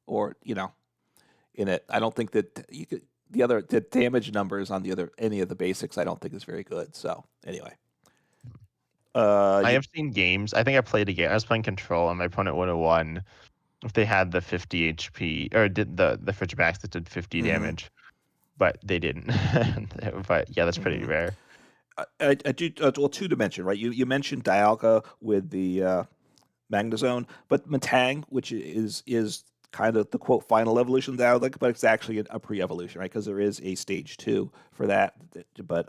or, in it. I don't think that you could. The damage numbers on any of the basics, I don't think is very good. So anyway, I you, have seen games. I think I played a game. I was playing Control, and my opponent would have won if they had the 50 HP or did the Fridgebacks that did 50 mhm, damage, but they didn't. But yeah, that's pretty mhm. rare. I do well two dimension, right? You mentioned Dialga with the Magnezone, but Matang, which is kind of the quote final evolution of Dialga, but it's actually a pre-evolution, right? Because there is a stage 2 for that. But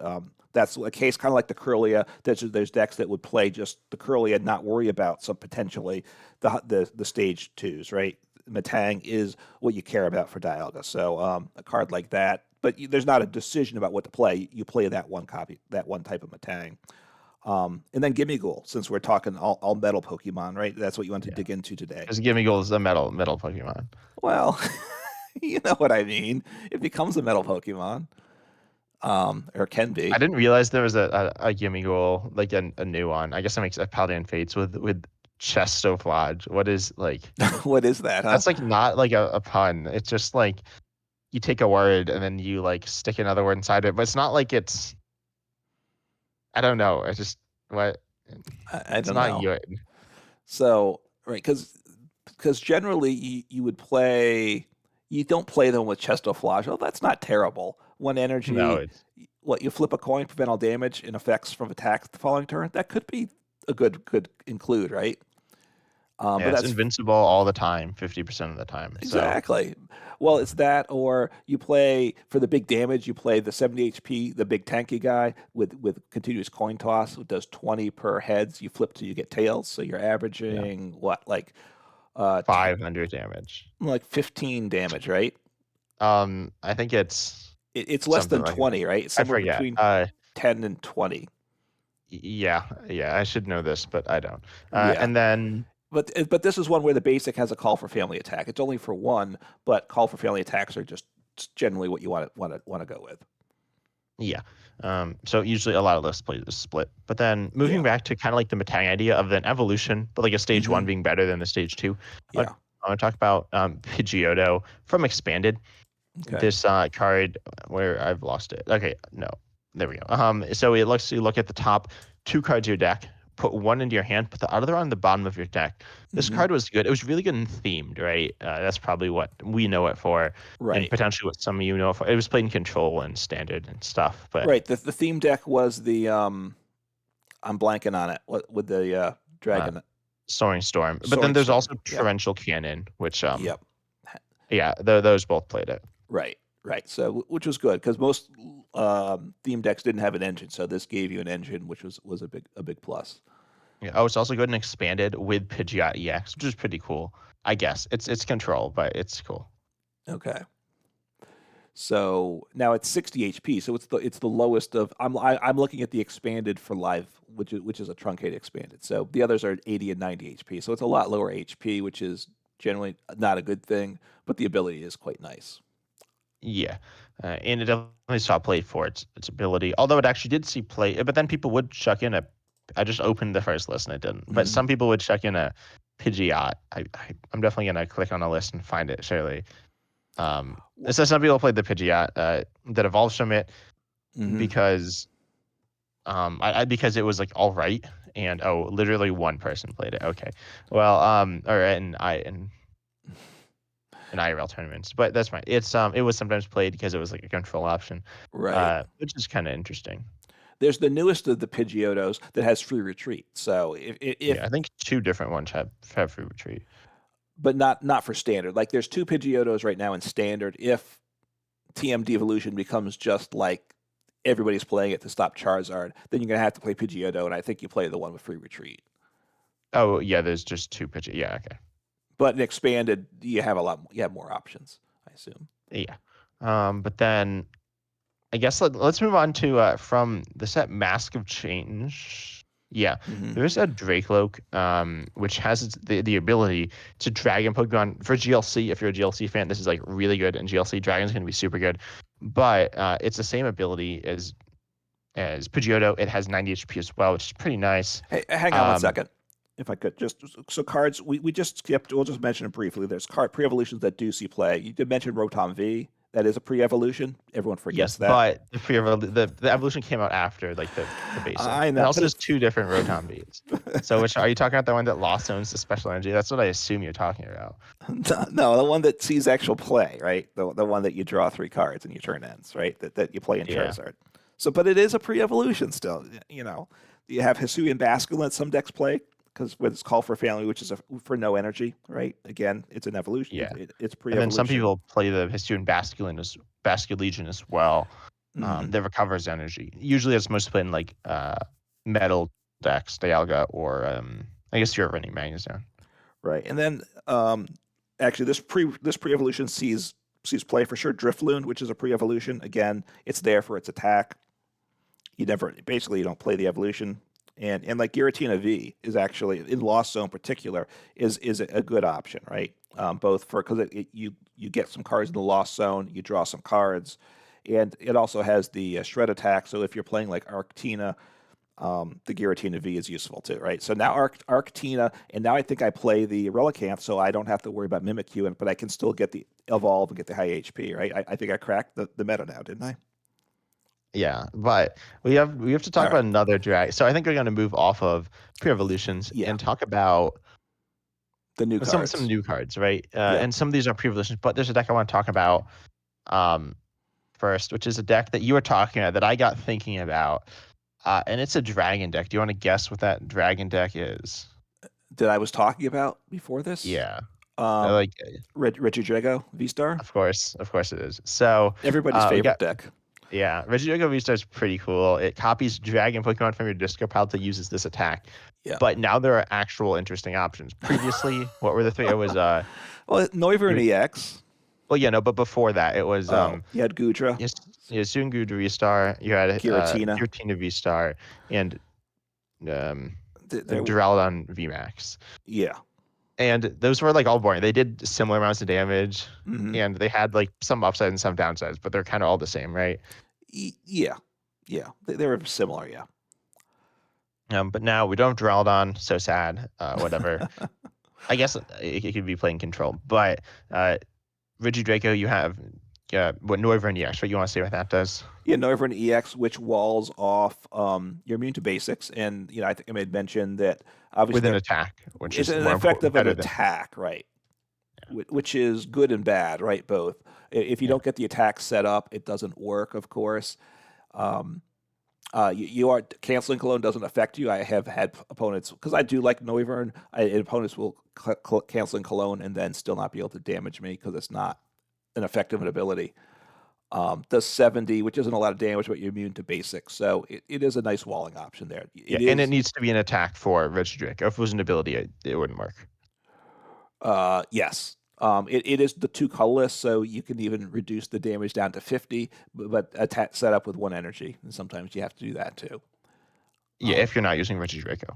that's a case kind of like the Curlia. There's decks that would play just the Curlia and not worry about some potentially the stage 2s, right? Matang is what you care about for Dialga. So a card like that, but there's not a decision about what to play. You play that one copy, that one type of Matang. And then Gimmighoul, since we're talking all metal Pokemon, right? That's what you want to Yeah, dig into today. because Gimmighoul is a metal Pokemon. Well, you know what I mean. It becomes a metal Pokemon, or can I be. didn't realize there was a Gimmighoul like a new one. I guess that makes a Paladin Fates with Chestoflage. What is like What is that, huh? that's like not like a pun. It's just like you take a word and then you like stick another word inside it, but it's not like it's I don't know. It's just what I it's don't not know. good. So, right, because generally you would play, you don't play them with Chestoflage. Oh, that's not terrible. One No, energy, it's what you flip a coin, prevent all damage and effects from attacks the following turn. That could be a good include, right? But yeah, it's that's invincible all the time, 50% of the time. So exactly. Well, it's that, or you play for the big damage. You play the 70 HP, the big tanky guy with continuous coin toss. It does 20 per heads. You flip till you get tails, so you're yeah, averaging what, like uh, t- 500 damage. 15 damage, right? I think it's It's less something than like that. 20, right? It's I somewhere forget. between 10 and 20. Yeah, yeah, I should know this, but I don't. Yeah. And then But this is one where the basic has a call for family attack. It's only for one, but call for family attacks are just generally what you want to go with. yeah. So usually a lot of lists play this split. But then moving Yeah. back to kind of like the Matang idea of an evolution, but like a stage Hmm. one being better than the stage two. I Yeah. want to talk about Pidgeotto from Expanded. Okay. This card where I've lost it. Okay, no, there we go. So it looks you look at the top two cards of your deck, put one into your hand, put the other on the bottom of your deck. This Hmm. card was good. It was really good and themed, right? That's probably what we know it for, and Right. potentially what some of you know it for. It was played in Control and Standard and stuff, but Right. The theme deck was the I'm blanking on it. What with the uh, dragon Soaring Storm. But then Soaring there's Storm. also Yep. Torrential Cannon, which Yep. yeah, those both played it. Right. Right. So which was good because most theme decks didn't have an engine, so this gave you an engine, which was a big plus. Yeah. Oh, it's also good and expanded with Pidgeot EX, which is pretty cool. I guess it's Control, but it's cool. Okay. So now it's 60 HP, so it's the lowest of. I'm looking at the expanded for live, which is a truncated expanded. So the others are 80 and 90 HP, so it's a lot lower HP, which is generally not a good thing, but the ability is quite nice. Yeah, and it definitely saw play for its ability. Although it actually did see play, but then people would chuck in a. I just opened the first list and it didn't. But Hmm. some people would chuck in a Pidgeot. I'm definitely gonna click on a list and find it surely. Wh- It says some people played the Pidgeot that evolves from it mhm. because because it was like all right, and literally one person played it. Okay, well, or in IRL tournaments, but that's fine. It was sometimes played because it was like a control option, Right. which is kind of interesting. There's the newest of the Pidgeotos that has free retreat. So if Yeah, I think two different ones have free retreat. but not for standard. Like there's two Pidgeotos right now in standard. If TM Devolution becomes just like everybody's playing it to stop Charizard, then you're gonna have to play Pidgeotto, and I think you play the one with free retreat. Oh yeah, there's just two Pidgeot. Yeah, okay. But in expanded, you have more options, I assume. Yeah. But then I guess let's move on to from the set Mask of Change. Yeah, Hmm. there's a Dracloak, which has the ability to dragon Pokemon for GLC. If you're a GLC fan, this is like really good, and GLC Dragon's gonna be super good. But it's the same ability as Pidgeotto. It has 90 HP as well, which is pretty nice. Hey, hang on one Um, second. If I could just so cards, we just skipped. We'll just mention it briefly. There's card pre-evolutions that do see play. You did mention Rotom V. That is a pre-evolution. Everyone yes, forgets that. but the evolution came out after like the basic. I It know, also but has it's two different Rotom beads. So which are you talking about the one that lost owns the special energy? That's what I assume you're talking about. no, the one that sees actual play, right? The one that you draw three cards and you turn ends, right? That you play in Yeah. Charizard. So, but it is a pre-evolution still. You know, you have Hisuian Basculin some decks play because with its Call for Family, which is for no energy, right? Again, it's an evolution. Yeah. It's And then some pre-evolution. people play the Hisuian Basculegion as well. Hmm. That recovers energy. Usually it's mostly played in like metal decks, Dialga, or I guess you're running Magnezone. Right, and then actually this pre-evolution sees play for sure. Drifloon, which is a pre-evolution, again, it's there for its attack. You never basically you don't play the evolution, and like Giratina V is actually in Lost Zone in particular is a good option, right? Both for because you get some cards in the Lost Zone, you draw some cards, and it also has the shred attack. So if you're playing like Arctina, the Giratina V is useful too, right? So now Arctina, and now I think I play the Relicanth, so I don't have to worry about Mimikyu, but I can still get the evolve and get the high HP, right? I think I cracked the meta now, didn't I? Yeah, but we have to talk All about right. another drag. So I think we're going to move off of pre-evolutions Yeah, and talk about the new some cards. new cards, right? Yep. And some of these are pre-evolutions, but there's a deck I want to talk about um, first, which is a deck that you were talking about that I got thinking about, and it's a dragon deck. Do you want to guess what that dragon deck is? That I was talking about before this. Yeah, Um, like Regidrago V Star, of course it is. So everybody's we got favorite deck. yeah, Regigigas V-Star is pretty cool. It copies dragon Pokemon from your discard pile to uses this attack. Yeah. But now there are actual interesting options. Previously, what were the three? It was Well, Noivern you- EX. well, yeah, no, but before that, it was Oh, you had Gudra, yes, Sungu V-Star. You had Giratina. Giratina V-Star and There, Duraludon V-Max. yeah. And those were like all boring. They did similar amounts of damage, Hmm. and they had like some upsides and some downsides, but they're kind of all the same, right? Yeah. Yeah. They were similar. Yeah. But now we don't have Duraludon. So sad. Whatever. I guess it could be playing control, but Regidrago, you have what Noivern EX, right? You want to see what that does? Yeah, Noivern EX, which walls off. You're immune to basics, and I think I made mention that obviously With an there attack, which is is an more effect important, of an better than attack, right? Which is good and bad, right? Both. If you yeah, don't get the attack set up, it doesn't work, of course. Um, you are canceling cologne doesn't affect you. I have had opponents because I do like Noivern. Opponents will canceling cologne and then still not be able to damage me because it's not an effective ability. Does 70, which isn't a lot of damage, but you're immune to basics. So it is a nice walling option there. yeah, It and it is, needs to be an attack for Regidrago. If it was an ability, it wouldn't work. yes. It is the two colorless, so you can even reduce the damage down to 50, but attack set up with one energy. And sometimes you have to do that too. Yeah, Um, if you're not using Regidrago.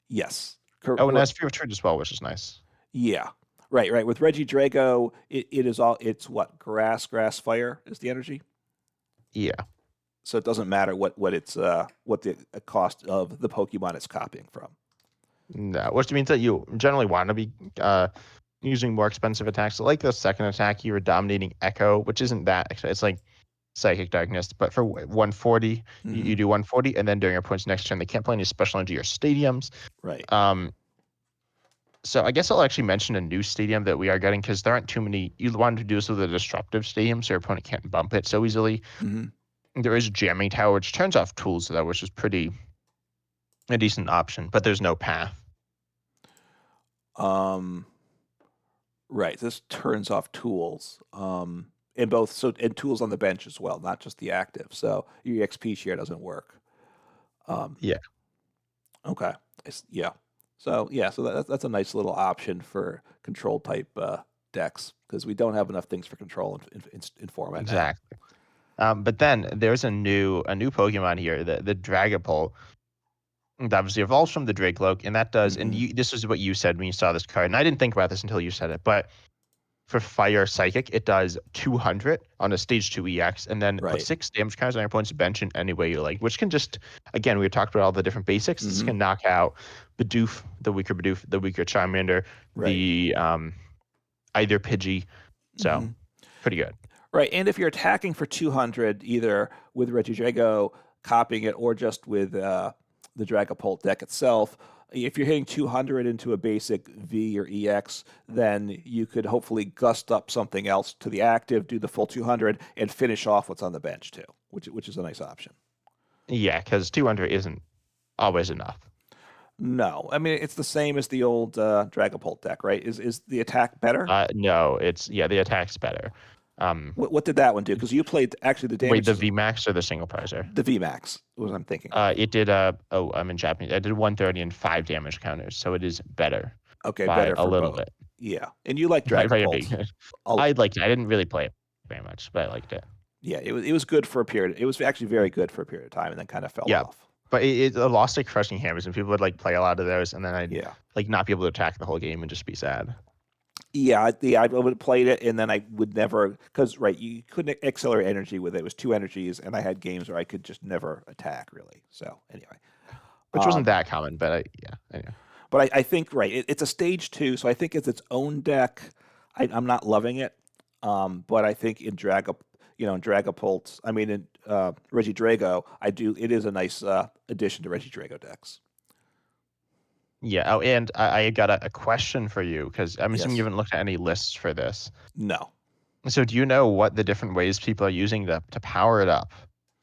yes. Oh, and that's free of charge as well, which is nice. Yeah. Right, right. With Reggie Drago, it is all, it's what? Grass, fire is the energy. Yeah, So it doesn't matter what the cost of the Pokemon it's copying from. No, which means that you generally want to be using more expensive attacks. So like the second attack, you're dominating Echo, which isn't that. It's like Psychic Darkness, but for 140, you Hmm. do 140, and then during your points next turn, they can't play any special energy or stadiums. Right. Um, so I guess I'll actually mention a new stadium that we are getting because there aren't too many. You wanted to do this with a disruptive stadium, so your opponent can't bump it so easily. Hmm. There is a jamming tower, which turns off tools though, which is pretty a decent option, but there's no path. Um, right. This turns off tools. In both, so and tools on the bench as well, not just the active. So your EXP share doesn't work. Um, Yeah, okay. Yeah. So yeah, so that's a nice little option for control type decks because we don't have enough things for control in format now. exactly. But then there's a new Pokemon here, the Dragapult. That obviously evolves from the Dracloak, and that does. And Hmm. this is what you said when you saw this card, and I didn't think about this until you said it. But for Fire Psychic, it does 200 on a stage 2 EX, and then put Right. 6 damage counters on your opponent's bench in any way you like, which can just, again, we talked about all the different basics. This Hmm. can knock out Bidoof, the weaker Charmander, Right. the either Pidgey. So Hmm. pretty good. Right. And if you're attacking for 200, either with Regidrago copying it or just with the Dragapult deck itself, if you're hitting 200 into a basic V or EX, then you could hopefully gust up something else to the active, do the full 200, and finish off what's on the bench too, which is a nice option. Yeah, because 200 isn't always enough. No, I mean it's the same as the old Dragapult deck, right? Is the attack better? No, the attack's better. Um, What did that one do? Because you played actually the Wait, damage the is VMAX or the single prizer? the VMAX was what I'm thinking of. It did I'm in Japanese. I did 130 and 5 damage counters, so it is better Okay, by better a for little both. bit. Yeah, and you like By a big. Dragapult. Oh, I liked it. I didn't really play it very much, but I liked it. yeah, it was good for a period. It was actually very good for a period of time, and then kind of fell Yeah, off. but it lost like crushing hammers, and people would like play a lot of those, and then I'd Yeah, like not be able to attack the whole game and just be sad. yeah. I would have played it, and then I would never because right, you couldn't accelerate energy with it. It was two energies, and I had games where I could just never attack really. So anyway, Which wasn't um, that common, but yeah. Anyway. but I think right, it's a stage two, so I think it's its own deck. I'm not loving it, but I think in in Dragapult, I mean in Regidrago, I do. It is a nice addition to Regidrago decks. Yeah. Oh, and I got a question for you because I'm assuming you Yes. haven't looked at any lists for this. No. So do you know what the different ways people are using to power it up?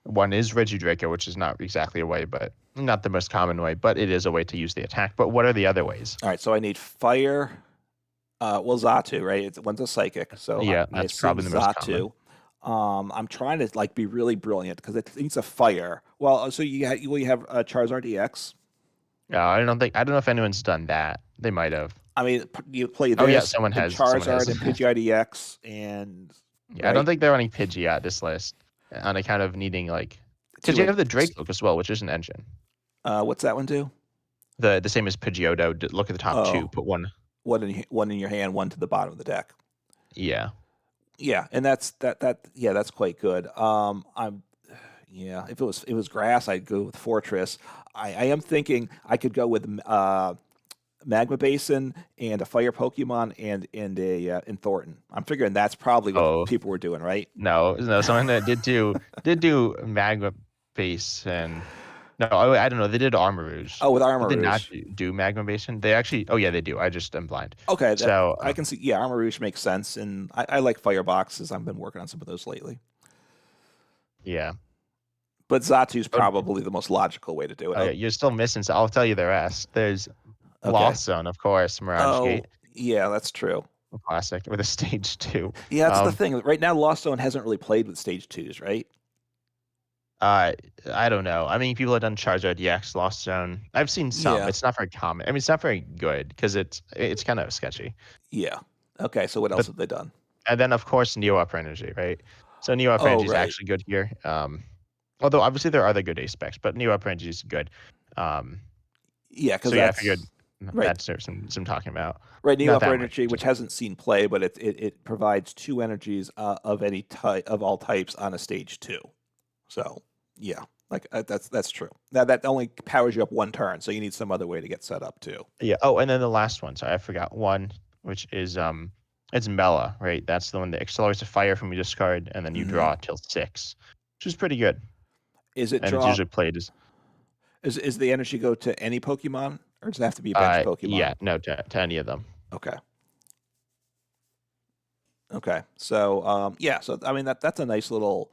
One is Regidraco, which is not exactly a way, but not the most common way, but it is a way to use the attack. But what are the other ways? All right. So I need fire. Well, Zatu, right? One's a psychic, so Yeah, I that's assume probably the most common. Zatu. I'm trying to like be really brilliant because it needs a fire. Well, so you have Charizard EX. Yeah, I don't know if anyone's done that. They might have. I mean, you play Oh yeah, this and someone has. Charizard and Pidgeot EX and Yeah, I don't right think they're running Pidgey at this list on account of needing like because two. you have the Drake as well, which is an engine. What's that one do? The same as Pidgeotto. Look at the top two. Oh, Put one. one in your hand, one to the bottom of the deck. Yeah. Yeah, and yeah, that's quite good. I'm yeah, if it was grass, I'd go with Fortress. I am thinking I could go with Magma Basin and a Fire Pokemon and a and Thornton. I'm figuring that's probably what Oh people were doing, right? no. Someone that did do Magma Base and no, I don't know. They did Armor Rouge. Oh, with Did Armor they not Rouge. do Magma Basin? They actually. Oh yeah, they do. I just am blind. Okay, that So I can see. Yeah, Armor Rouge makes sense, and I like Fire Boxes. I've been working on some of those lately. yeah. But Zatu's Oh, probably the most logical way to do it. oh, yeah, you're still missing. So I'll tell you the rest. There's Okay. Lost Zone, of course, Mirage Oh, Gate, yeah, that's true. a classic with a stage two. Yeah, that's the Um, thing. Right now, Lost Zone hasn't really played with Stage Twos, right? uh, I don't know. I mean, people have done Charizard EX, Lost Zone. I've seen some. Yeah, It's not very common. I mean, it's not very good because it's kind of sketchy. yeah. Okay, so what else But have they done? and then of course Neo Upper Energy, right? So Neo Upper Oh, Energy is right. actually good here. Although obviously there are other good ace specs, but Neo Upper Energy is good. Um, Yeah, because so yeah, I figured that's right. that deserves some talking about. Right, Neo Not Upper that much, Energy, which just hasn't seen play, but it provides two energies of any type of all types on a stage two. So yeah, Like that's true. Now that only powers you up one turn, so you need some other way to get set up too. Yeah. Oh, and then the last one. Sorry, I forgot one, which is it's Mela, right? That's the one that accelerates a fire from your discard, and then you Hmm. draw till 6, which is pretty good. Is it And it's draw? usually played as Is the energy go to any Pokemon, or does it have to be a bench yeah, Pokemon? no, to any of them. Okay. Okay. So yeah. So I mean that's a nice little.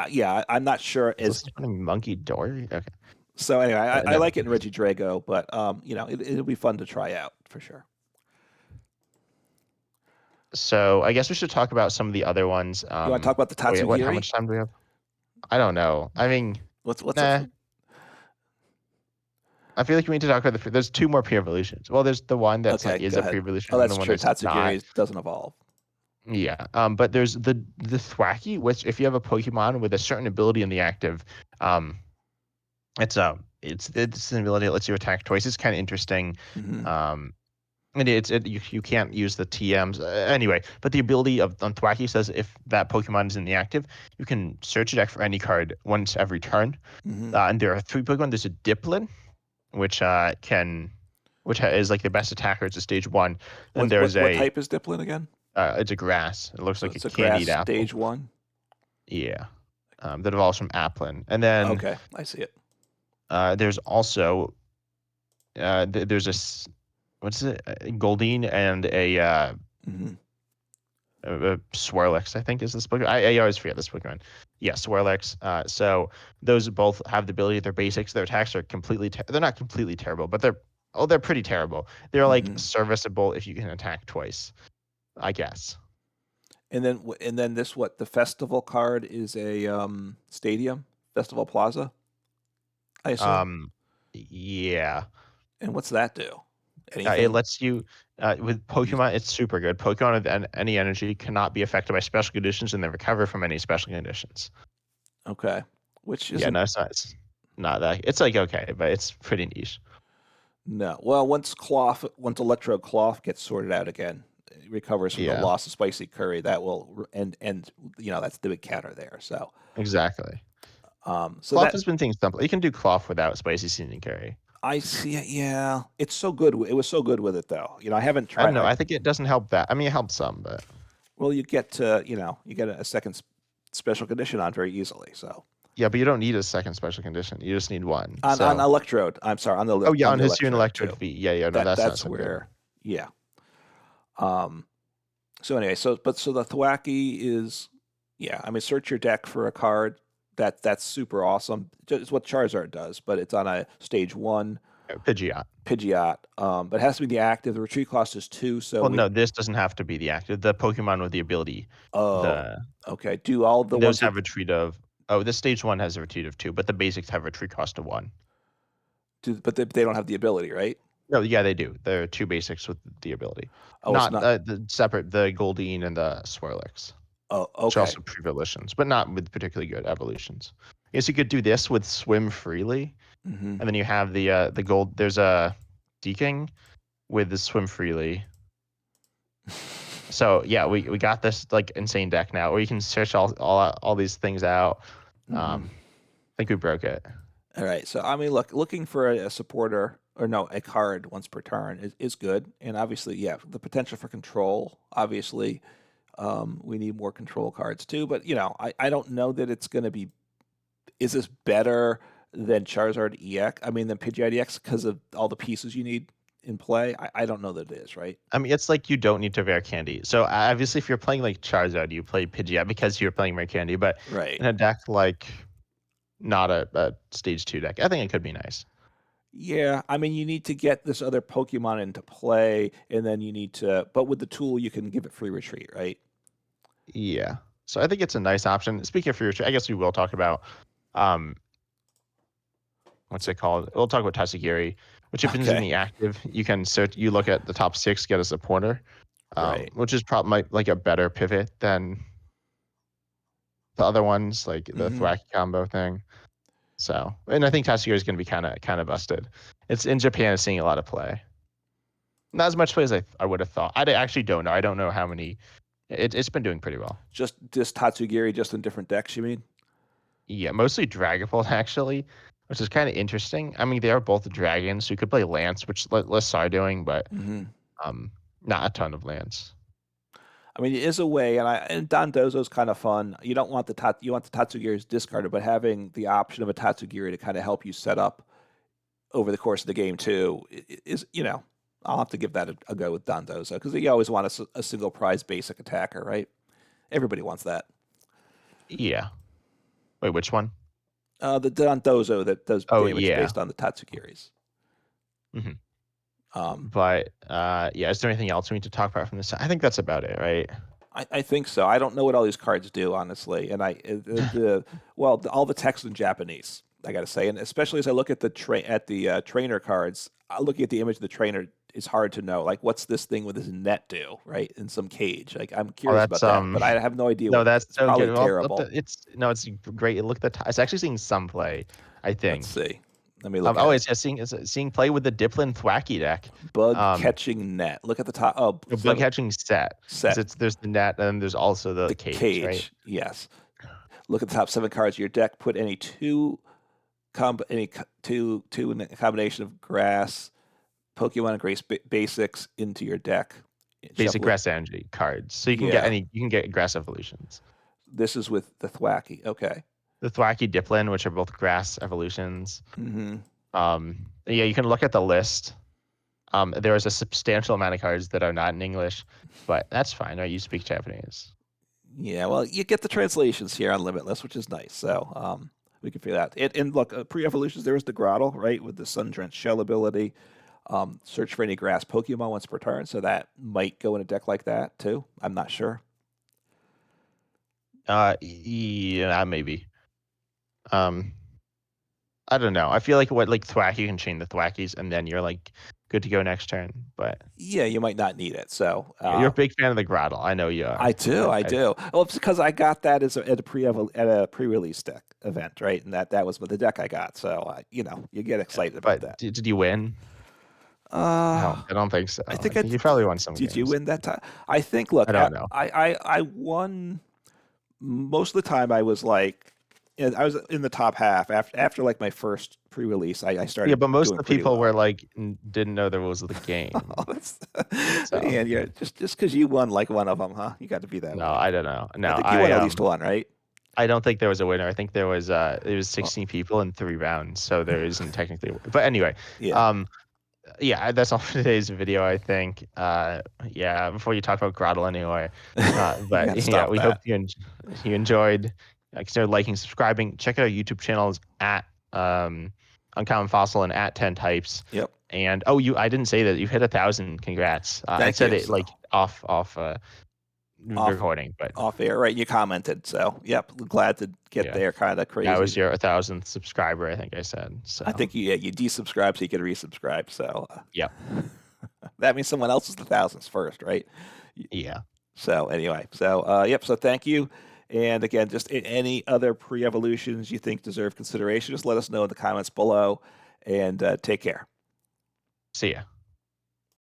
Yeah, I'm not sure Is as. this one Monkey Dory? Okay. So anyway, I No. like it in Regidrago, but it'll be fun to try out for sure. So I guess we should talk about some of the other ones. You want to talk about the Wait, what? How Tatsugiri? much time do we have? I don't know. I mean, What's a, nah. I feel like we need to talk about there's 2 more pre-evolutions. Well, there's the one that's like okay? is Go a ahead. Oh, pre-evolution, and the that's one true. that's not. Tatsugiri doesn't evolve. Yeah. But there's the Thwacky, which if you have a Pokemon with a certain ability in the active, um, it's an ability that lets you attack twice. It's kind of interesting. Hmm. Um, and you can't use the TMs anyway. But the ability of on Thwacky says if that Pokemon is in the active, you can search your deck for any card once every turn. Hmm. And there are 3 Pokemon. There's a Diplin, which is like the best attacker. It's a stage 1. Then there's What a type is Diplin again? it's a grass. It looks So like a it's a grass candied apple. stage one. Yeah. That evolves from Applin. And then Okay, I see it. there's also there's what's it? Goldeen and Hmm. a Swirlix, I think is this Pokemon. I always forget this Pokemon. Yeah, Swirlix. So those both have the ability. Their basics, their attacks are they're not completely terrible, but they're pretty terrible. They're like Hmm. serviceable if you can attack twice, I guess. And then this what the festival card is a stadium festival plaza, I assume. Um, yeah. And what's that do? It Anything? lets you with Use, Pokemon. It's super good. Pokemon with any energy cannot be affected by special conditions, and they recover from any special conditions. okay, which Yeah, isn't no, it's not that. It's like okay, but it's pretty niche. no. Well, once Electro Cloth gets sorted out again, it recovers from the Yeah, loss of Spicy Curry. That will and that's the big counter there. exactly. So Cloth that has been things simple. You can do cloth without spicy seasoning curry. I see it. Yeah, it's so good. It was so good with it though. I haven't I don't tried. know. I think it doesn't help that. I mean, it helps some, but Well, you get a second special condition on very easily. So yeah, but you don't need a second special condition. You just need one. on So, Electrode, I'm sorry, oh yeah, on on the Hisuian Electrode Electrode too. V. Yeah, yeah, no, that's not That's so good. where yeah. Um. So anyway, so the Thwacky is yeah. I mean, search your deck for a card that's super awesome. It's what Charizard does, but it's on a stage one Pidgeot. Pidgeot. But it has to be the active. The retreat cost is 2, so Well, we no, this doesn't have to be the active. The Pokemon with the ability, oh the okay. Do all the those ones have with retreat of. Oh, this stage 1 has a retreat of 2, but the basics have retreat cost of 1. but they don't have the ability, right? No, yeah, they do. There are 2 basics with the ability, Oh, it's not not. the separate the Goldeen and the Swirlix, Oh, which are okay. also pre-evolutions, but not with particularly good evolutions. I guess you could do this with Swim Freely, Hmm. and then you have the gold. There's a Deking with the Swim Freely. So yeah, we got this like insane deck now where you can search all these things out. Hmm. I think we broke it. All right. So I mean, looking for a supporter or no, a card once per turn is good, and obviously, yeah, the potential for control. Obviously, we need more control cards too. But I don't know that it's going to be. Is this better than Charizard EX? I mean, than Pidgeot EX because of all the pieces you need in play. I don't know that it is right. I mean, it's like you don't need to rare candy. So obviously, if you're playing like Charizard, you play Pidgeot because you're playing rare candy. But Right. in a deck like not a stage 2 deck, I think it could be nice. Yeah, I mean, you need to get this other Pokemon into play, and then you need to. But with the tool, you can give it free retreat, right? Yeah. So I think it's a nice option. Speaking of free retreat, I guess we will talk about um what's it called? We'll talk about Tatsugiri, which if it's in Okay. the active, you can search. You look at the top 6, get a supporter, Right. which is probably like a better pivot than the other ones, like the Hmm. Thwack combo thing. So, and I think Tatsugiri is going to be kind of busted. It's in Japan, it's seeing a lot of play. Not as much play as I would have thought. Actually don't know. I don't know how many. It's been doing pretty well. Just Tatsugiri, just in different decks. You mean? Yeah, mostly Dragapult actually, which is kind of interesting. I mean, they are both dragons, so you could play Lance, which lists are doing, but Hmm. um, not a ton of Lance. I mean, it is a way, and Dondozo's kind of fun. You don't want you want the Tatsugiri's discarded, but having the option of a Tatsugiri to kind of help you set up over the course of the game too is, I'll have to give that a go with Dondozo because you always want a single prize basic attacker, right? Everybody wants that. Yeah. Wait, which one? The Dondozo that does Oh damage yeah. based on the Tatsugiris. Hmm. Um, But yeah, is there anything else we need to talk about from this? I think that's about it, right? I think so. I don't know what all these cards do, honestly, and all the text in Japanese. I got to say, and especially as I look at the trainer cards, looking at the image of the trainer is hard to know. Like, what's this thing with this net do, right, in some cage? Like, I'm Oh, curious that's about that, but I have no idea no, what it that's is. It's so good. probably Well, terrible. it's no, it's great. Look at the. It's actually seeing some play, I Let's think. see. Let me look Oh, at it. it's seeing play with the Diplin Thwacky deck. Bug Um, catching net. Look at the top. Oh, the bug seven catching set because set. it's there's the net and then there's also the The cage, right? cage. Yes. Look at the top seven cards of your deck. Put any two in a combination of grass, Pokemon, and Grace basics into your deck. Basic Shuffle it. grass energy cards, so Yeah. you can get grass evolutions. This is with the Thwacky. Okay. The Thwacky Diplin, which are both grass evolutions. Mm-hmm. Yeah, you can look at the list. There is a substantial amount of cards that are not in English, but that's fine, right? You speak Japanese. Yeah. Well, you get the translations here on Limitless, which is nice. So we can figure that. And look, pre-evolutions. There was the Grottle, right, with the Sun Drenched Shell ability. Search for any grass Pokemon once per turn, so that might go in a deck like that too. I'm not sure. Yeah, maybe. Um, I don't know. I feel like Thwack, you can chain the Thwackies and then you're like good to go next turn. But Yeah, you might not need it. So yeah, you're a big fan of the Grottle. I know you I are. do, I do. Well, it's because I got that at a pre-release deck event, right? And that was the deck I got. So you get excited about But that. did you win? Uh, I don't think so. I I think think you probably won some did you games. win that time? I think. Look, I don't know. I won most of the time. I was like, I was in the top half after like my first pre-release. I Yeah, started but most of doing the pretty people well. were like didn't know the rules of the game. Oh, So man, you're just because you won like one of them, huh? You got to be that no, way. I don't know. I No, think you won at least one, right? I don't think there was a winner. I think there was it was Well, 16 people in 3 rounds, so there isn't technically. But anyway, yeah, um, yeah, that's all for today's video. I think. Yeah, before you talk about Grottle anyway, you but got to yeah, stop we hope that. you enjoyed. Consider liking, subscribing. Check out our YouTube channels at Uncommon Fossil and at 10 Types. Yep. And I didn't say that you hit 1,000. Congrats. I Thank said you. it like So off off recording, but off air, right? You commented, so yep. Glad to get yeah. there. Kind of Yeah, I crazy. was your 1,000th subscriber, I think I said. I So, think you desubscribe so you can resubscribe. So yeah. that means someone else is the thousands first, right? Yeah. So anyway, yep. So thank you. And again, just any other pre-evolutions you think deserve consideration, just let us know in the comments below. And take care. See ya.